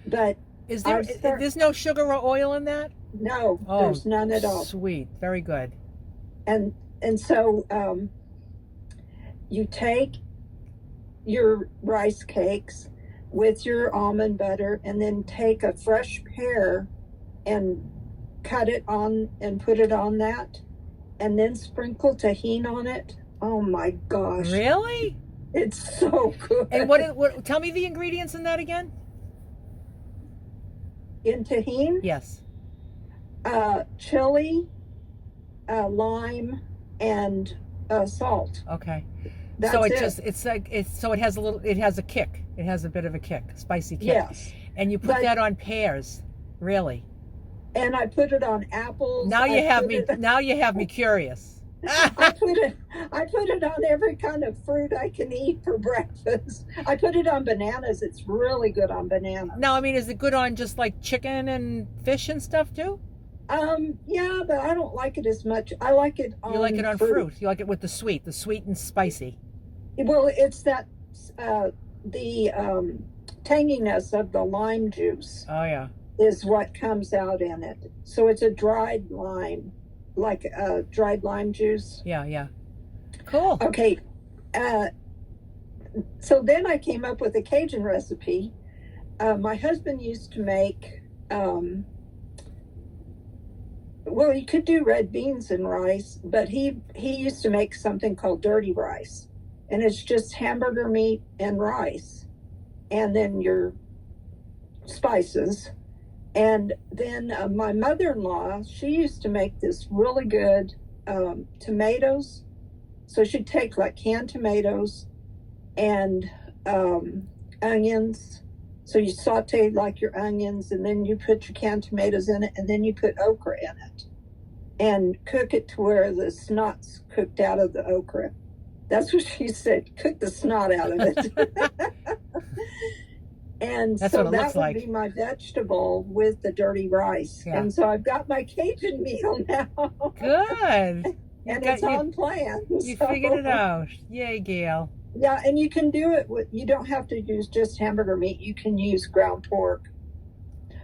But there's no sugar or oil in that? No, there's none at all. Sweet. Very good. And so you take your rice cakes with your almond butter and then take a fresh pear and cut it on and put it on that and then sprinkle tahine on it. Oh my gosh. Really? It's so good. And what tell me the ingredients in that again? In tahine? Yes. Chili, lime, and salt. Okay. So it has a kick. It has a bit of a kick, spicy kick. Yes. And you put that on pears, really. And I put it on apples. Now you have me curious. I put it on every kind of fruit I can eat for breakfast. I put it on bananas. It's really good on bananas. Now, I mean, is it good on just like chicken and fish and stuff too? Yeah, but I don't like it as much. I like it on. You like it on fruit. You like it with the sweet and spicy. Well, it's that the tanginess of the lime juice. Oh yeah. Is what comes out in it. So it's a dried lime, like dried lime juice. Yeah. Cool. Okay. So then I came up with a Cajun recipe. My husband used to make, well, you could do red beans and rice, but he used to make something called dirty rice. And it's just hamburger meat and rice. And then your spices. And then my mother-in-law, she used to make this really good tomatoes. So she'd take like canned tomatoes and onions. So you saute like your onions, and then you put your canned tomatoes in it, and then you put okra in it. And cook it to where the snot's cooked out of the okra. That's what she said, cook the snot out of it. And that's so what it that looks would like. be my vegetable with the dirty rice. Yeah. And so I've got my Cajun meal now. Good. And it's on plan. You figured it out. Yay, Gail. Yeah, and you can do it with, you don't have to use just hamburger meat. You can use ground pork.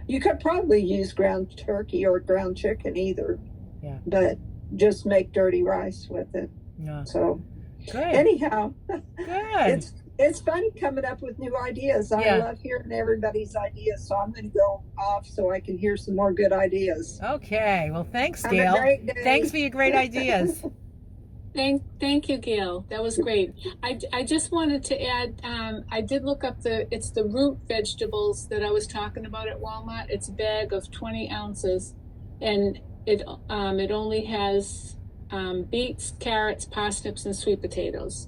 You could probably use ground turkey or ground chicken either. Yeah. But just make dirty rice with it. Yeah. So good. Anyhow, good. It's fun coming up with new ideas. I love hearing everybody's ideas, so I'm going to go off so I can hear some more good ideas. Okay. Well, thanks, Have a Gail. great day. Thanks for your great ideas. Thank you, Gail. That was great. I just wanted to add, I did look up it's the root vegetables that I was talking about at Walmart. It's a bag of 20 ounces, and it only has beets, carrots, parsnips, and sweet potatoes.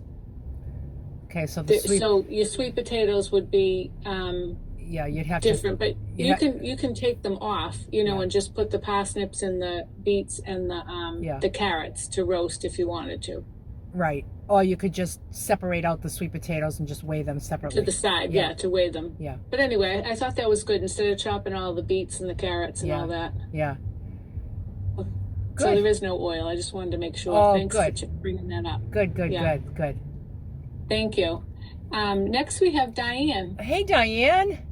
Okay, so so your sweet potatoes would be you'd have different, but you can take them off, and just put the parsnips and the beets and the carrots to roast if you wanted to. Right. Or you could just separate out the sweet potatoes and just weigh them separately. To the side, to weigh them. Yeah. But anyway, I thought that was good instead of chopping all the beets and the carrots and all that. Yeah. Good. So there is no oil. I just wanted to make sure. Oh, Thanks good. for bringing that up. Good. Thank you. Next we have Diane. Hey, Diane.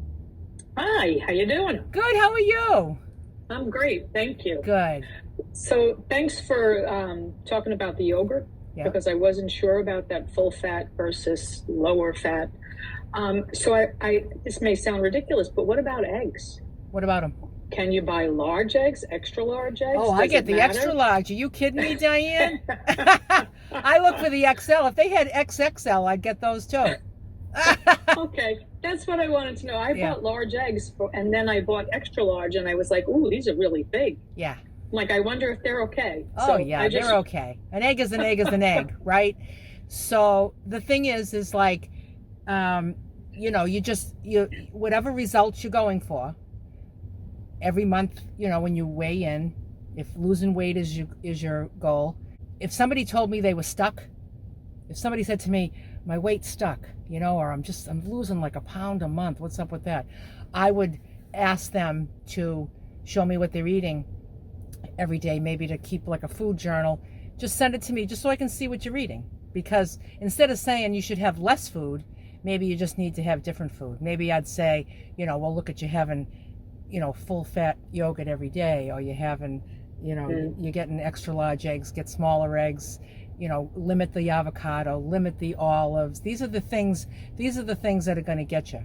Hi, how you doing? Good. How are you? I'm great, thank you. Good. So thanks for talking about the yogurt, because I wasn't sure about that full fat versus lower fat. So I this may sound ridiculous, but what about eggs? What about them? Can you buy large eggs, extra large eggs? Oh, I get the extra large. Are you kidding me, Diane? I look for the XL. If they had XXL, I'd get those too. Okay, that's what I wanted to know. I bought large eggs, and then I bought extra large, and I was like, ooh, these are really big. Yeah. Like, I wonder if they're okay. Oh, so yeah, they're okay. An egg is an egg is an egg, right? So the thing is like, you whatever results you're going for, every month, when you weigh in, if losing weight is your goal. If somebody told me they were stuck, if somebody said to me, my weight's stuck, or I'm losing like a pound a month, what's up with that? I would ask them to show me what they're eating every day, maybe to keep like a food journal. Just send it to me just so I can see what you're eating. Because instead of saying you should have less food, maybe you just need to have different food. Maybe I'd say, well, look at you having, full fat yogurt every day, or you're having, you're getting extra large eggs, get smaller eggs, limit the avocado, limit the olives. These are the things that are going to get you,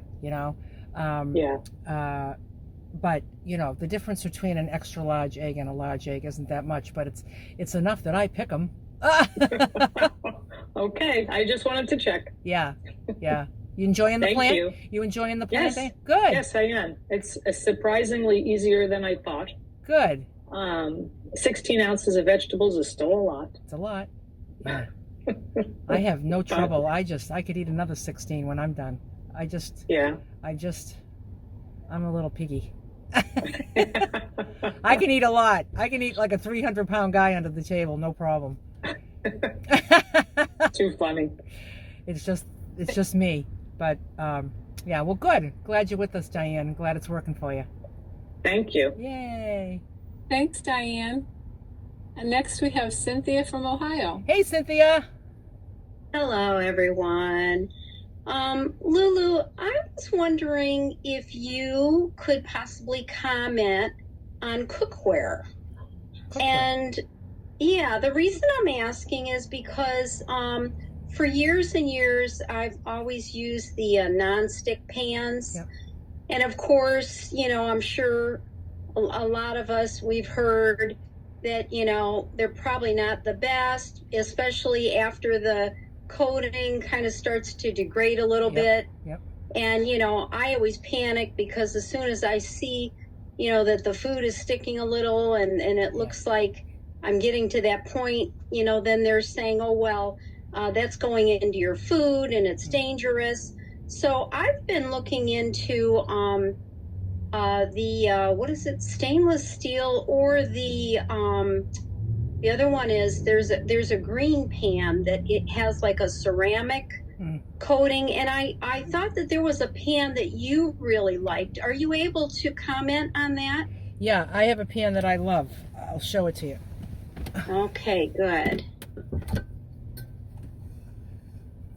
but the difference between an extra large egg and a large egg isn't that much, but it's enough that I pick them. Okay, I just wanted to check. Yeah. You enjoying the plan? You enjoying the plan? Yes. Good. Yes, I am. It's surprisingly easier than I thought. Good. 16 ounces of vegetables is still a lot. It's a lot. Yeah. I have no trouble. I could eat another 16 when I'm done. I'm a little piggy. I can eat a lot. I can eat like a 300-pound guy under the table, no problem. Too funny. It's just me. But yeah, well, good. Glad you're with us, Diane. Glad it's working for you. Thank you. Yay. Thanks, Diane. And next we have Cynthia from Ohio. Hey, Cynthia. Hello, everyone. Lulu, I was wondering if you could possibly comment on cookware. And yeah, the reason I'm asking is because for years and years, I've always used the non-stick pans. Yep. And of course, you know, I'm sure a lot of us, we've heard that, you know, they're probably not the best, especially after the coating kind of starts to degrade a little bit. Yep. And, you know, I always panic because as soon as I see, you know, that the food is sticking a little and it looks like I'm getting to that point, you know, then they're saying, oh, well, that's going into your food and it's dangerous. So I've been looking into what is it, stainless steel, or the other one is there's a green pan that it has like a ceramic coating, and I thought that there was a pan that you really liked. Are you able to comment on that? Yeah, I have a pan that I love. I'll show it to you. Okay, good.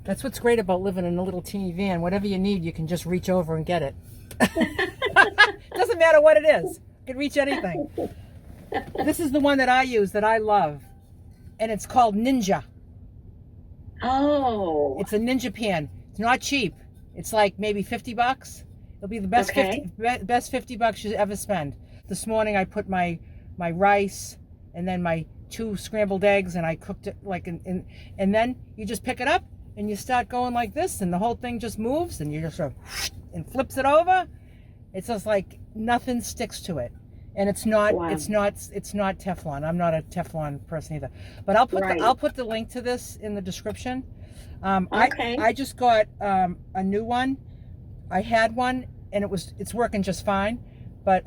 That's what's great about living in a little teeny van. Whatever you need, you can just reach over and get it. Doesn't matter what it is. You can reach anything. This is the one that I use that I love. And it's called Ninja. Oh. It's a Ninja pan. It's not cheap. It's like maybe $50. It'll be the best best $50 you ever spend. This morning I put my rice and then my 2 scrambled eggs, and I cooked it like and then you just pick it up and you start going like this, and the whole thing just moves, and you just sort of, and flips it over. It's just like nothing sticks to it, and it's not Teflon. I'm not a Teflon person either, but I'll put the link to this in the description. I just got a new one. I had one and it's working just fine, but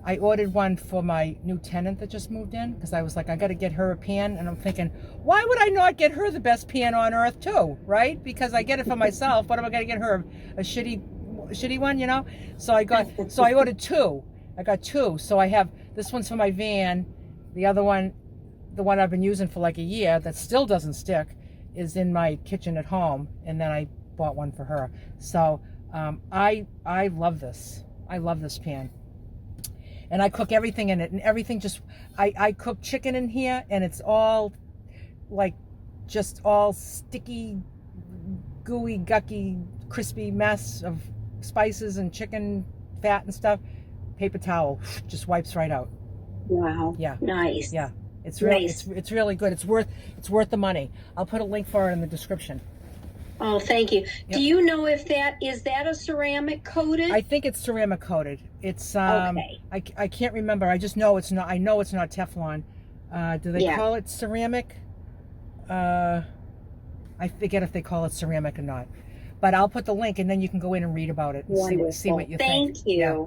I ordered one for my new tenant that just moved in, because I was like, I got to get her a pan, and I'm thinking, why would I not get her the best pan on earth too, right? Because I get it for myself. What am I going to get her a shitty one, you know? So I ordered 2. I got 2. So I have this one's for my van. The other one, the one I've been using for like a year that still doesn't stick, is in my kitchen at home, and then I bought one for her. So I love this. I love this pan. And I cook everything in it, and everything just, I cook chicken in here, and it's all like, just all sticky, gooey, gucky, crispy mess of spices and chicken fat and stuff. Paper towel, just wipes right out. Wow. Yeah. Nice. Yeah. It's really, it's really good. It's worth the money. I'll put a link for it in the description. Oh, thank you. Yep. Do you know if that is a ceramic coated? I think it's ceramic coated. It's okay. I can't remember. I just know it's not. I know it's not Teflon. Do they call it ceramic? I forget if they call it ceramic or not. But I'll put the link, and then you can go in and read about it and see what you think. Thank you. Yeah.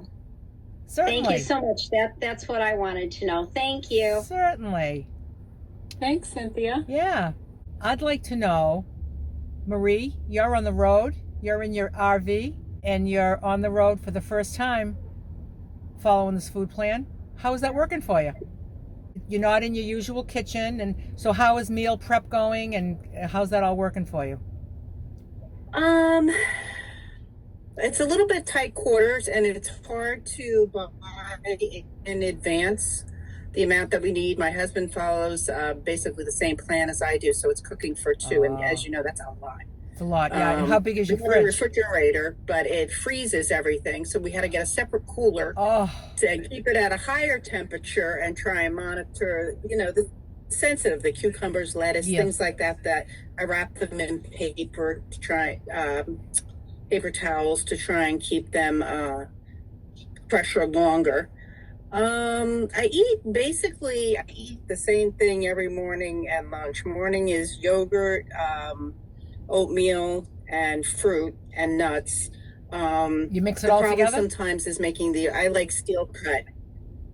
Certainly. Thank you so much. That's what I wanted to know. Thank you. Certainly. Thanks, Cynthia. Yeah. I'd like to know, Marie, you're on the road, you're in your RV, and you're on the road for the first time following this food plan. How is that working for you? You're not in your usual kitchen, and so how is meal prep going, and how's that all working for you? It's a little bit tight quarters, and it's hard to buy in advance the amount that we need. My husband follows basically the same plan as I do, so it's cooking for 2, and as you know, that's a lot. It's a lot, yeah. And how big is your fridge? Refrigerator, but it freezes everything, so we had to get a separate cooler to keep it at a higher temperature and try and monitor, you know, the sensitive, the cucumbers, lettuce, things like that. That I wrap them in paper to try, paper towels to try and keep them fresher longer. I eat the same thing every morning and lunch. Morning is yogurt, oatmeal, and fruit and nuts. You mix it all together? The problem sometimes is I like steel cut.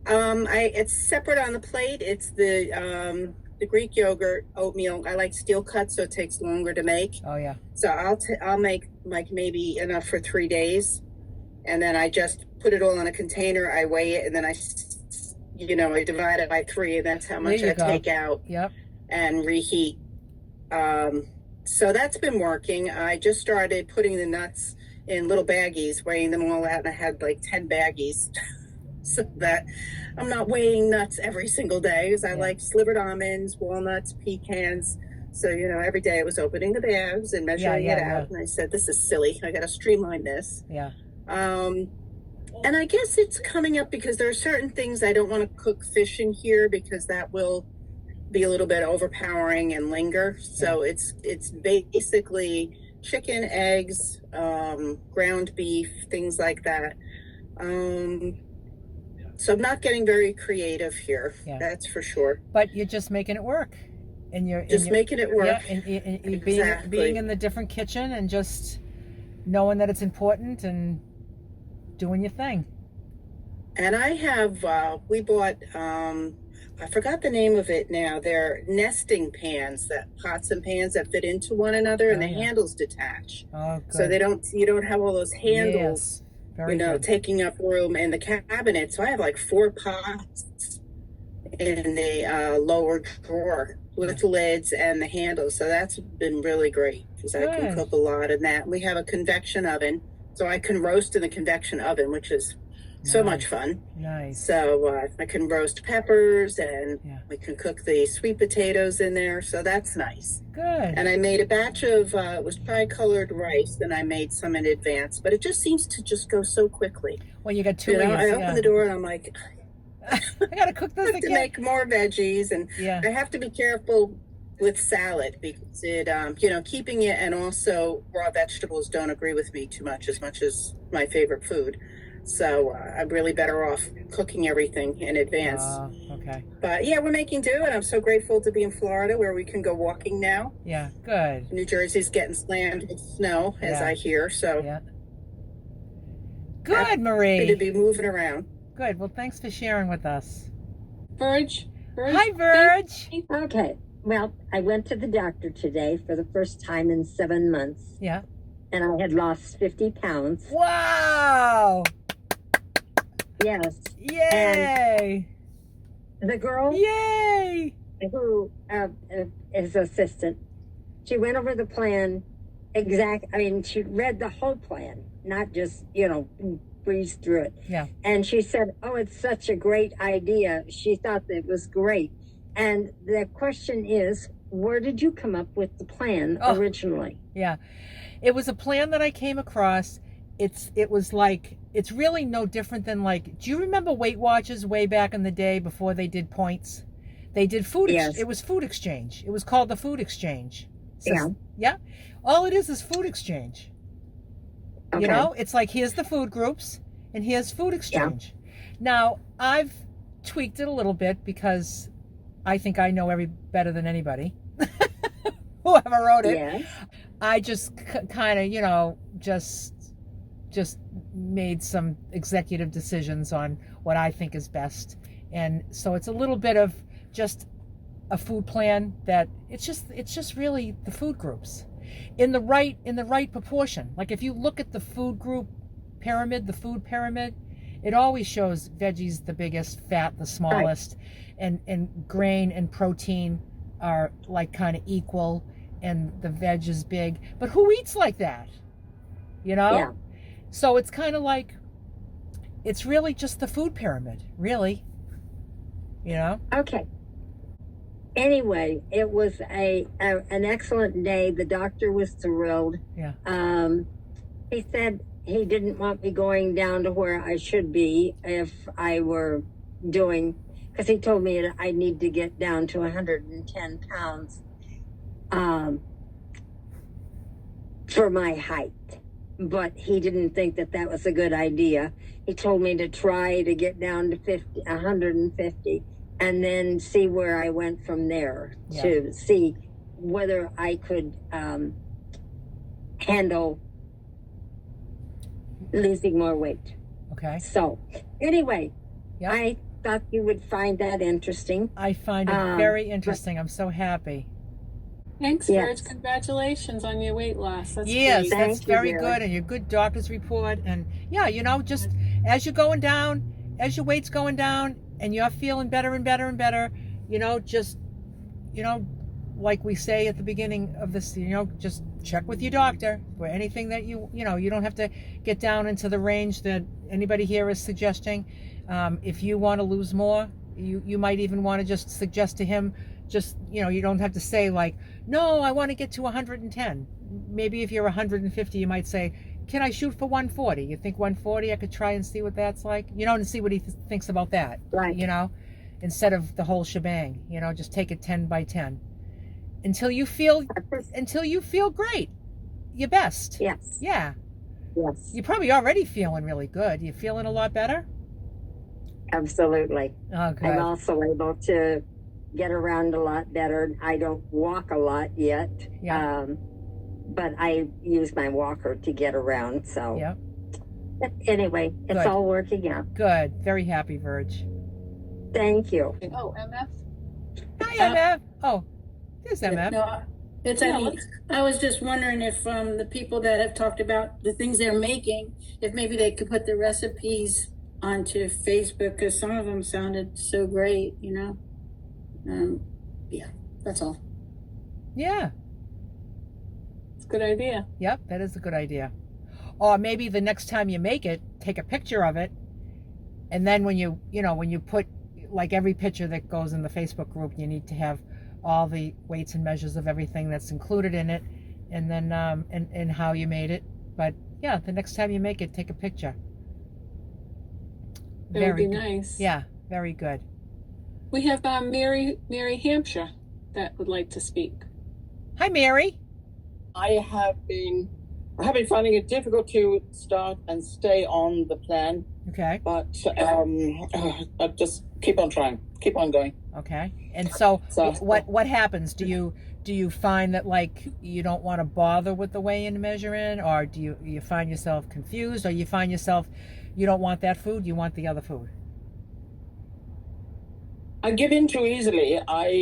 It's separate on the plate. It's the Greek yogurt, oatmeal. I like steel cut, so it takes longer to make. Oh yeah. So I'll make like maybe enough for 3 days, and then I just put it all in a container. I weigh it, and then I divide it by 3, and that's how much I take out. Yep. And reheat. So that's been working. I just started putting the nuts in little baggies, weighing them all out, and I had like 10 baggies. So that I'm not weighing nuts every single day, because I like slivered almonds, walnuts, pecans. So, every day I was opening the bags and measuring it out. And I said, this is silly. I got to streamline this. Yeah. And I guess it's coming up because there are certain things I don't want to cook fish in here, because that will be a little bit overpowering and linger. So it's basically chicken, eggs, ground beef, things like that. So I'm not getting very creative here. Yeah. That's for sure. But you're just making it work. And you're making it work. Yeah, and exactly. being in the different kitchen and just knowing that it's important and doing your thing. And I have, we bought, I forgot the name of it now. They're nesting pans, pots and pans that fit into one another, and the handles detach. Oh, good. So you don't have all those handles, good. Taking up room in the cabinet. So I have like 4 pots in the lower drawer with lids and the handles. So that's been really great, because I can cook a lot in that. We have a convection oven, so I can roast in the convection oven, which is so much fun. Nice. So I can roast peppers, and we can cook the sweet potatoes in there. So that's nice. Good. And I made a batch of, it was tri-colored rice, and I made some in advance. But it just seems to just go so quickly. Well, you got 2 layers. I open the door and I'm like, I got to cook this again. To make more veggies. And I have to be careful with salad, because it, keeping it, and also raw vegetables don't agree with me too much as my favorite food. So I'm really better off cooking everything in advance. Okay. But we're making do, and I'm so grateful to be in Florida, where we can go walking now. Yeah, good. New Jersey's getting slammed with snow, as I hear. So good, Marie. Happy to be moving around. Good. Well, thanks for sharing with us. Verge. Hi, Verge. Okay. Well, I went to the doctor today for the first time in 7 months. Yeah. And I had lost 50 pounds. Wow. Yes. Yay. And the girl who is assistant, she went over the plan she read the whole plan, not just, breezed through it. Yeah. And she said, oh, it's such a great idea. She thought that it was great. And the question is, where did you come up with the plan originally? Yeah. It was a plan that I came across. It was like, it's really no different than do you remember Weight Watchers way back in the day before they did points? They did food. Yes. It was food exchange. It was called the food exchange. So, yeah. All it is food exchange. Okay. It's like, here's the food groups and here's food exchange. Yeah. Now, I've tweaked it a little bit, because I think I know better than anybody. Whoever wrote it. Yeah. I just kind of, just made some executive decisions on what I think is best. And so it's a little bit of just a food plan that it's just really the food groups in the right proportion. Like, if you look at the food group pyramid, the food pyramid, it always shows veggies the biggest, fat the smallest, and grain and protein are like kind of equal, and the veg is big. But who eats like that? Yeah. So it's kind of like, it's really just the food pyramid, really. Okay. Anyway, it was an excellent day. The doctor was thrilled. Yeah. He said he didn't want me going down to where I should be if I were doing, because he told me that I need to get down to 110 pounds for my height. but he didn't think that that was a good idea. He told me to try to get down to 150, and then see where I went from there to see whether I could handle losing more weight. Okay. So anyway, I thought you would find that interesting. I find it very interesting. I'm so happy. Thanks, Serge. Congratulations on your weight loss. That's great. That's very good, and your good doctor's report. And just as you're going down, as your weight's going down, and you're feeling better and better and better, like we say at the beginning of this, just check with your doctor for anything that you don't have to get down into the range that anybody here is suggesting. If you want to lose more, you might even want to just suggest to him, you don't have to say like, no, I want to get to 110. Maybe if you're 150, you might say, can I shoot for 140? You think 140? I could try and see what that's like, and see what he thinks about that. Right. Instead of the whole shebang, just take it 10 by 10 until you feel great, your best. Yes. Yeah. Yes. You're probably already feeling really good. You feeling a lot better? Absolutely. Oh, good. I'm also able to get around a lot better. I don't walk a lot yet. Yeah. But I use my walker to get around. So yeah. But anyway, it's all working out. Good. Very happy, Verge. Thank you. Oh, MF? Hi, MF. Oh, there's MF. No, it's I was just wondering if the people that have talked about the things they're making, if maybe they could put the recipes onto Facebook, because some of them sounded so great, yeah, that's all. Yeah. It's a good idea. Yep, that is a good idea. Or maybe the next time you make it, take a picture of it, and then when you put, like, every picture that goes in the Facebook group, you need to have all the weights and measures of everything that's included in it, and then and how you made it. But yeah, the next time you make it, take a picture. That would be nice. Yeah, very good. We have Mary Hampshire that would like to speak. Hi, Mary. I have been finding it difficult to start and stay on the plan. Okay. But I just keep on trying, keep on going. Okay. And so what happens? Do you find that, like, you don't want to bother with the weigh-in measuring, or do you find yourself confused, or you find yourself you don't want that food, you want the other food? I give in too easily. I'll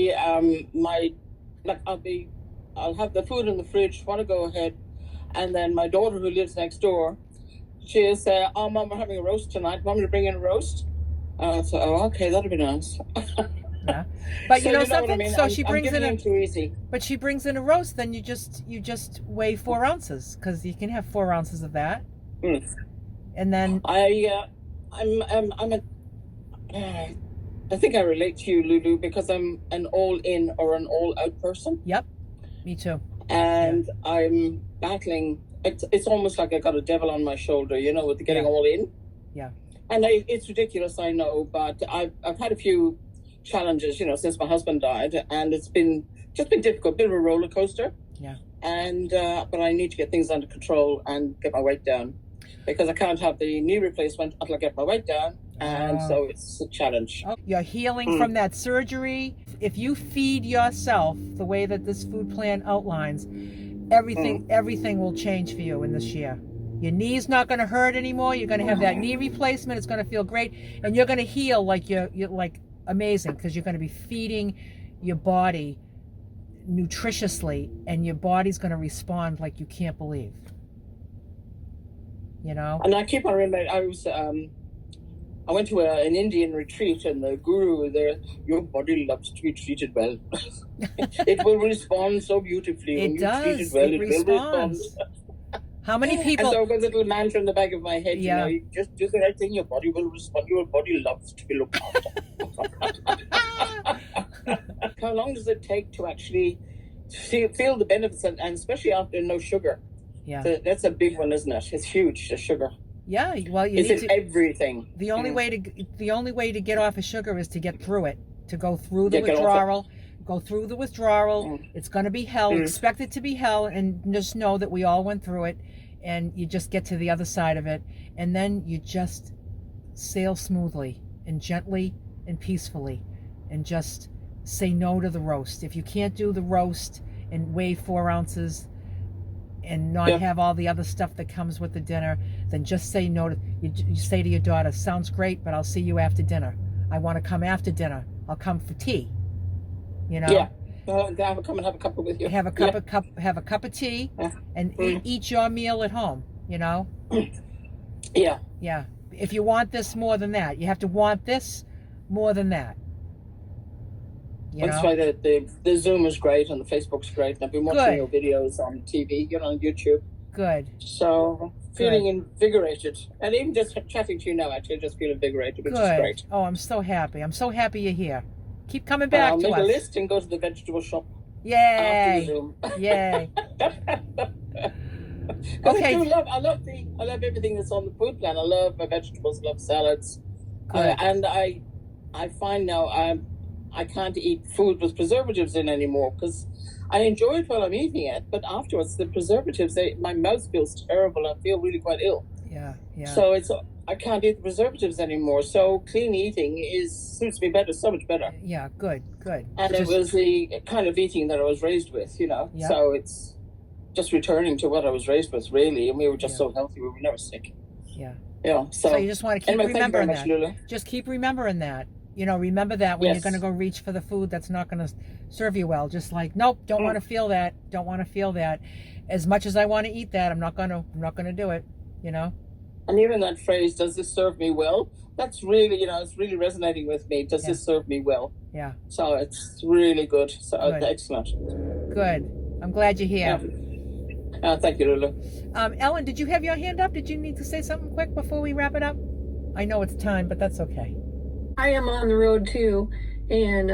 have the food in the fridge, want to go ahead, and then my daughter who lives next door, she say, "Oh, Mom, we're having a roast tonight. Want me to bring in a roast?" So, okay, that'd be nice. Yeah, but so something. What I mean? So she brings in too easy. But she brings in a roast. Then you just weigh 4 ounces, because you can have 4 ounces of that. Mm. And then I think I relate to you, Lulu, because I'm an all-in or an all-out person. Yep, me too. And I'm battling. It's almost like I got a devil on my shoulder, with getting all in. Yeah. And it's ridiculous, I know, but I've had a few challenges, since my husband died, and it's been difficult, bit of a roller coaster. Yeah. And but I need to get things under control and get my weight down, because I can't have the knee replacement until I get my weight down, and so it's a challenge. Oh, you're healing from that surgery. If you feed yourself the way that this food plan outlines, everything will change for you in this year. Your knee's not going to hurt anymore. You're going to have that knee replacement. It's going to feel great, and you're going to heal like you're like amazing, because you're going to be feeding your body nutritiously, and your body's going to respond like you can't believe. And I keep on remembering, I went to an Indian retreat, and the guru there, your body loves to be treated well. It will respond so beautifully. It does. Treat it well, it responds. Will respond. How many people? And so I've got a little mantra in the back of my head, you just do the right thing, your body will respond. Your body loves to be looked after. How long does it take to actually feel the benefits, and especially after no sugar? Yeah. So that's a big one, isn't it? It's huge, the sugar. Yeah, well, it's in everything. The only way to get off of sugar is to get through it, to go through the withdrawal. Go through the withdrawal. It's going to be hell. Expect it to be hell, and just know that we all went through it. and you just get to the other side of it, and then you just sail smoothly and gently and peacefully, and just say no to the roast. If you can't do the roast and weigh 4 ounces and not have all the other stuff that comes with the dinner, then just say no to, you say to your daughter, sounds great, but I'll see you after dinner. I want to come after dinner. I'll come for tea. You know? Yeah. I'll come and have a cup with you. Have a cup of tea, and eat your meal at home. You know. Yeah. Yeah. If you want this more than that, you have to want this more than that. That's why the Zoom is great and the Facebook's great. And I've been watching your videos on TV, on YouTube. Good. So feeling invigorated, and even just chatting to you now, actually, I just feel invigorated, which is great. Oh, I'm so happy. I'm so hay you're here. Keep coming back to us. I'll make a list and go to the vegetable shop. Yay! After the Zoom. Yay! Okay. I love everything that's on the food plan. I love my vegetables. I love salads. And I find now I can't eat food with preservatives in anymore, because I enjoy it while I'm eating it, but afterwards the preservatives, my mouth feels terrible. I feel really quite ill. Yeah. So I can't eat the preservatives anymore. So clean eating suits me better, so much better. Yeah, good. And it was the kind of eating that I was raised with, Yep. So it's just returning to what I was raised with, really. And we were just so healthy. We were never sick. Yeah. So you just want to keep remembering that. Lulu. Just keep remembering that. Remember that when you're going to go reach for the food that's not going to serve you well. Just like, nope, don't want to feel that. Don't want to feel that. As much as I want to eat that, I'm not going to do it. And even that phrase, does this serve me well? That's really, it's really resonating with me. Does this serve me well? Yeah. So it's really good. So excellent. Good. I'm glad you're here. Yeah. Thank you, Lulu. Ellen, did you have your hand up? Did you need to say something quick before we wrap it up? I know it's time, but that's okay. I am on the road too, and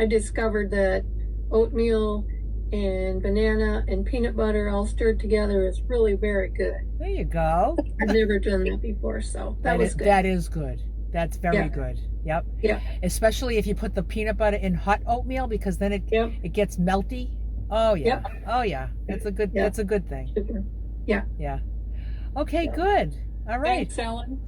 I discovered that oatmeal and banana and peanut butter all stirred together is really very good. There you go. I've never done that before, so that was good. That is good. That's very good. Yep. Yeah. Especially if you put the peanut butter in hot oatmeal, because then it gets melty. Oh yeah. Yep. Oh yeah. That's a good. That's a good thing. Super. Yeah. Yeah. Okay. Good. All right. Thanks, Ellen.